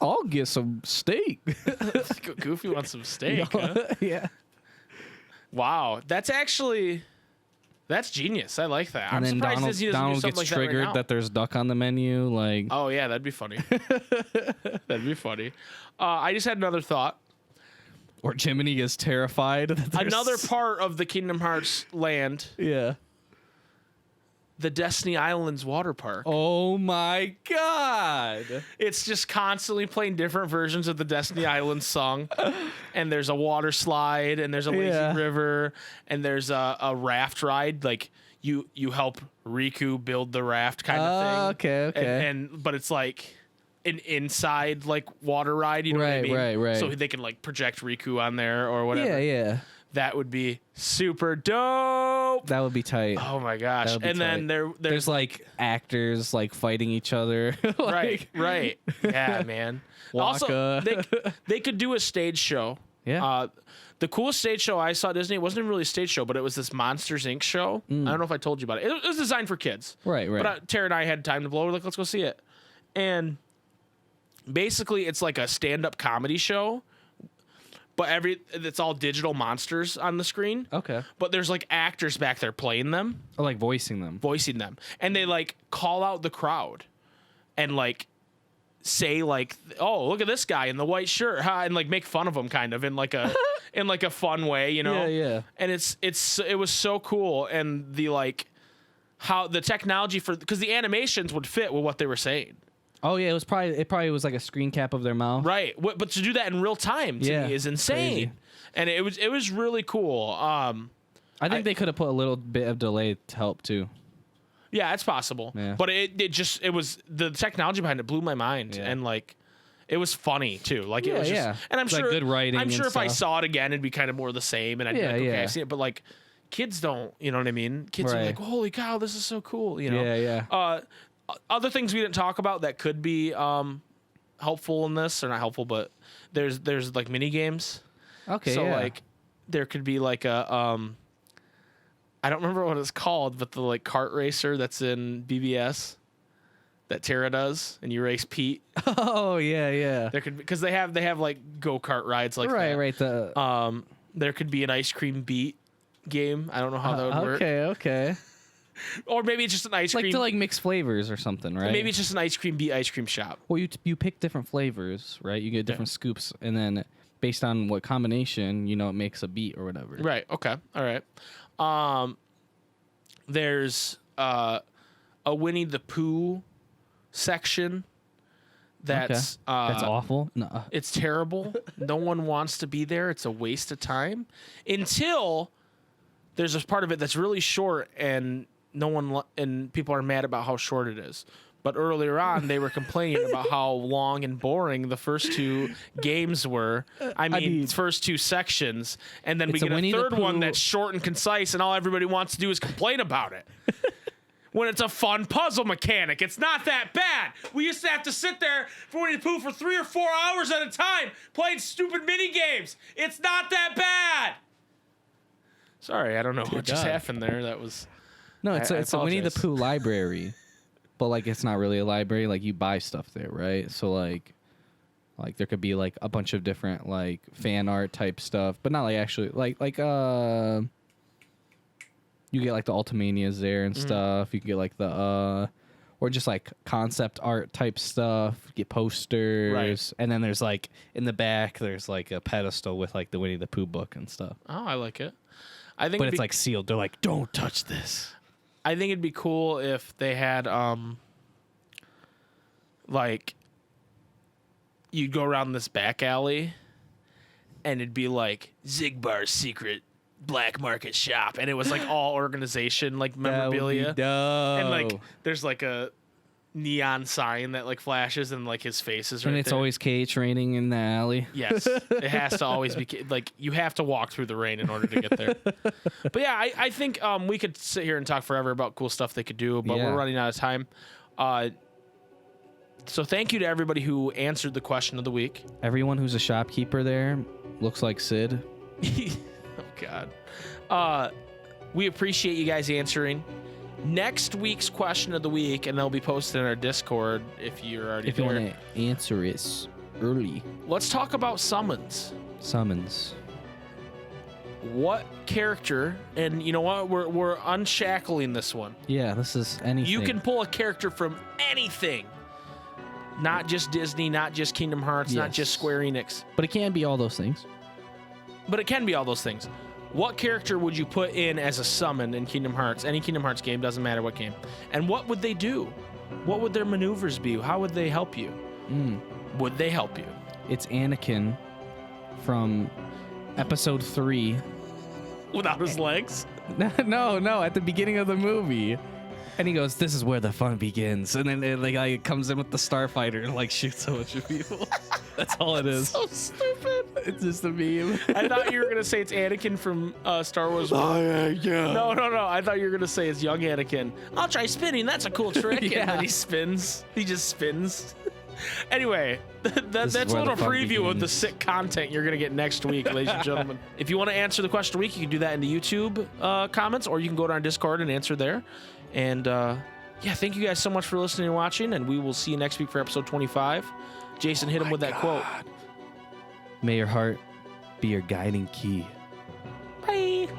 I'll get some steak. Goofy wants some steak. Huh? Yeah. Wow, that's genius. I like that. I'm And then surprised Disney doesn't do Donald something gets like triggered that, right now. that there's duck on the menu. Like, Oh yeah, that'd be funny. That'd be funny. I just had another thought. or Jiminy gets terrified. That there's- Another part of the Kingdom Hearts land, Yeah. the Destiny Islands water park. Oh my God. It's just constantly playing different versions of the Destiny Islands song. And there's a water slide, and there's a lazy Yeah. river, and there's a raft ride. Like you help Riku build the raft kind of thing. Okay. And but it's like an inside like water ride, you know what I mean? Right. So they can like project Riku on there or whatever. Yeah. That would be super dope. That would be tight. Oh my gosh. That would be And then tight. there's There's like actors like fighting each other. Like, right. Yeah, man. Also, Waka. they could do a stage show. Yeah. The coolest stage show I saw at Disney, it wasn't even really a stage show, but it was this Monsters Inc. show. I don't know if I told you about it. It was designed for kids. Right. But Tara and I had time to blow. We're like, let's go see it. And basically, it's like a stand-up comedy show, but it's all digital monsters on the screen. Okay. But there's like actors back there playing them, I like voicing them. and they like call out the crowd, and like say like, "Oh, look at this guy in the white shirt," huh? And like make fun of him, kind of in like a fun way, you know? Yeah. And it was so cool, and the like how the technology because the animations would fit with what they were saying. Oh yeah, it probably was like a screen cap of their mouth. Right, but to do that in real time to me is insane, crazy. and it was really cool. I think they could have put a little bit of delay to help too. Yeah, it's possible, Yeah. but it was the technology behind it blew my mind, Yeah. and like it was funny too. Like it was just, yeah. and I'm It's, like, sure good writing I'm and sure if I stuff. saw it again, it'd be kind of more the same, and I'd be like, okay, Yeah. I've seen it, but like kids don't, you know what I mean? Kids are Right. like, holy cow, this is so cool, you know? Yeah. Other things we didn't talk about that could be helpful in this, or not helpful, but there's like mini games. Okay. So yeah. like there could be like a I don't remember what it's called, but the like kart racer that's in BBS that Tara does, and you race Pete. Oh yeah. There could be, because they have like go-kart rides like that. Right. The There could be an ice cream beat game. I don't know how that would work. okay. Or maybe it's just an ice Like cream. to like mix flavors or something, right? Maybe it's just an ice cream beat ice cream shop. Well, you pick different flavors, right? You get different scoops, and then based on what combination, it makes a beat or whatever. Right. Okay. All right. There's a Winnie the Pooh section. That's That's awful. No. It's terrible. No one wants to be there. It's a waste of time until there's this part of it that's really short, and and people are mad about how short it is. But earlier on, they were complaining about how long and boring the first two games were. I mean, first two sections, and then we It's a get a Winnie the third one Pooh- that's short and concise, and all everybody wants to do is complain about it. When it's a fun puzzle mechanic, it's not that bad. We used to have to sit there for Winnie the Pooh for 3 or 4 hours at a time playing stupid mini games. It's not that bad. Sorry, I don't know what just God. happened there. That was No, it's I a Winnie the apologize. Pooh library, but like it's not really a library. Like you buy stuff there, right? So like there could be like a bunch of different like fan art type stuff, but not like actually like you get like the Ultimanias there and stuff. You can get like the or just like concept art type stuff. Get posters, Right. and then there's like in the back there's like a pedestal with like the Winnie the Pooh book and stuff. Oh, I like it. I think But it'd it's be- like sealed. They're like, don't touch this. I think it'd be cool if they had like you'd go around this back alley and it'd be like Zigbar's secret black market shop, and it was like all organization like memorabilia, and like there's like a neon sign that like flashes and like his face is right and it's there. always cage raining in the alley. Yes, it has to always be like you have to walk through the rain in order to get there. But yeah, I think we could sit here and talk forever about cool stuff they could do, but Yeah. we're running out of time. So thank you to everybody who answered the question of the week. Everyone who's a shopkeeper there looks like Sid. Oh God. We appreciate you guys answering. Next week's question of the week, and they'll be posted in our Discord if you're already If you there. want to answer it early. Let's talk about summons. Summons. What character, and you know what, we're unshackling this one. Yeah, this is anything. You can pull a character from anything. Not just Disney, not just Kingdom Hearts, not Yes. just Square Enix. But it can be all those things. But it can be all those things. What character would you put in as a summon in Kingdom Hearts? Any Kingdom Hearts game, doesn't matter what game. And what would they do? What would their maneuvers be? How would they help you? Would they help you? It's Anakin from episode 3. Without his legs? No, at the beginning of the movie. And he goes, "This is where the fun begins." And then it comes in with the starfighter and like shoots a bunch of people. That's all it is. So stupid. It's just a meme. I thought you were going to say it's Anakin from Star Wars. No. I thought you were going to say it's young Anakin. I'll try spinning. That's a cool trick. And Yeah. then he spins. He just spins. Anyway, that's a is where little the fun preview of the begins. sick content you're going to get next week, ladies and gentlemen. If you want to answer the question of the week, you can do that in the YouTube comments, or you can go to our Discord and answer there. And yeah, thank you guys so much for listening and watching, and we will see you next week for episode 25. Jason, hit him with that quote. May your heart be your guiding key. Bye.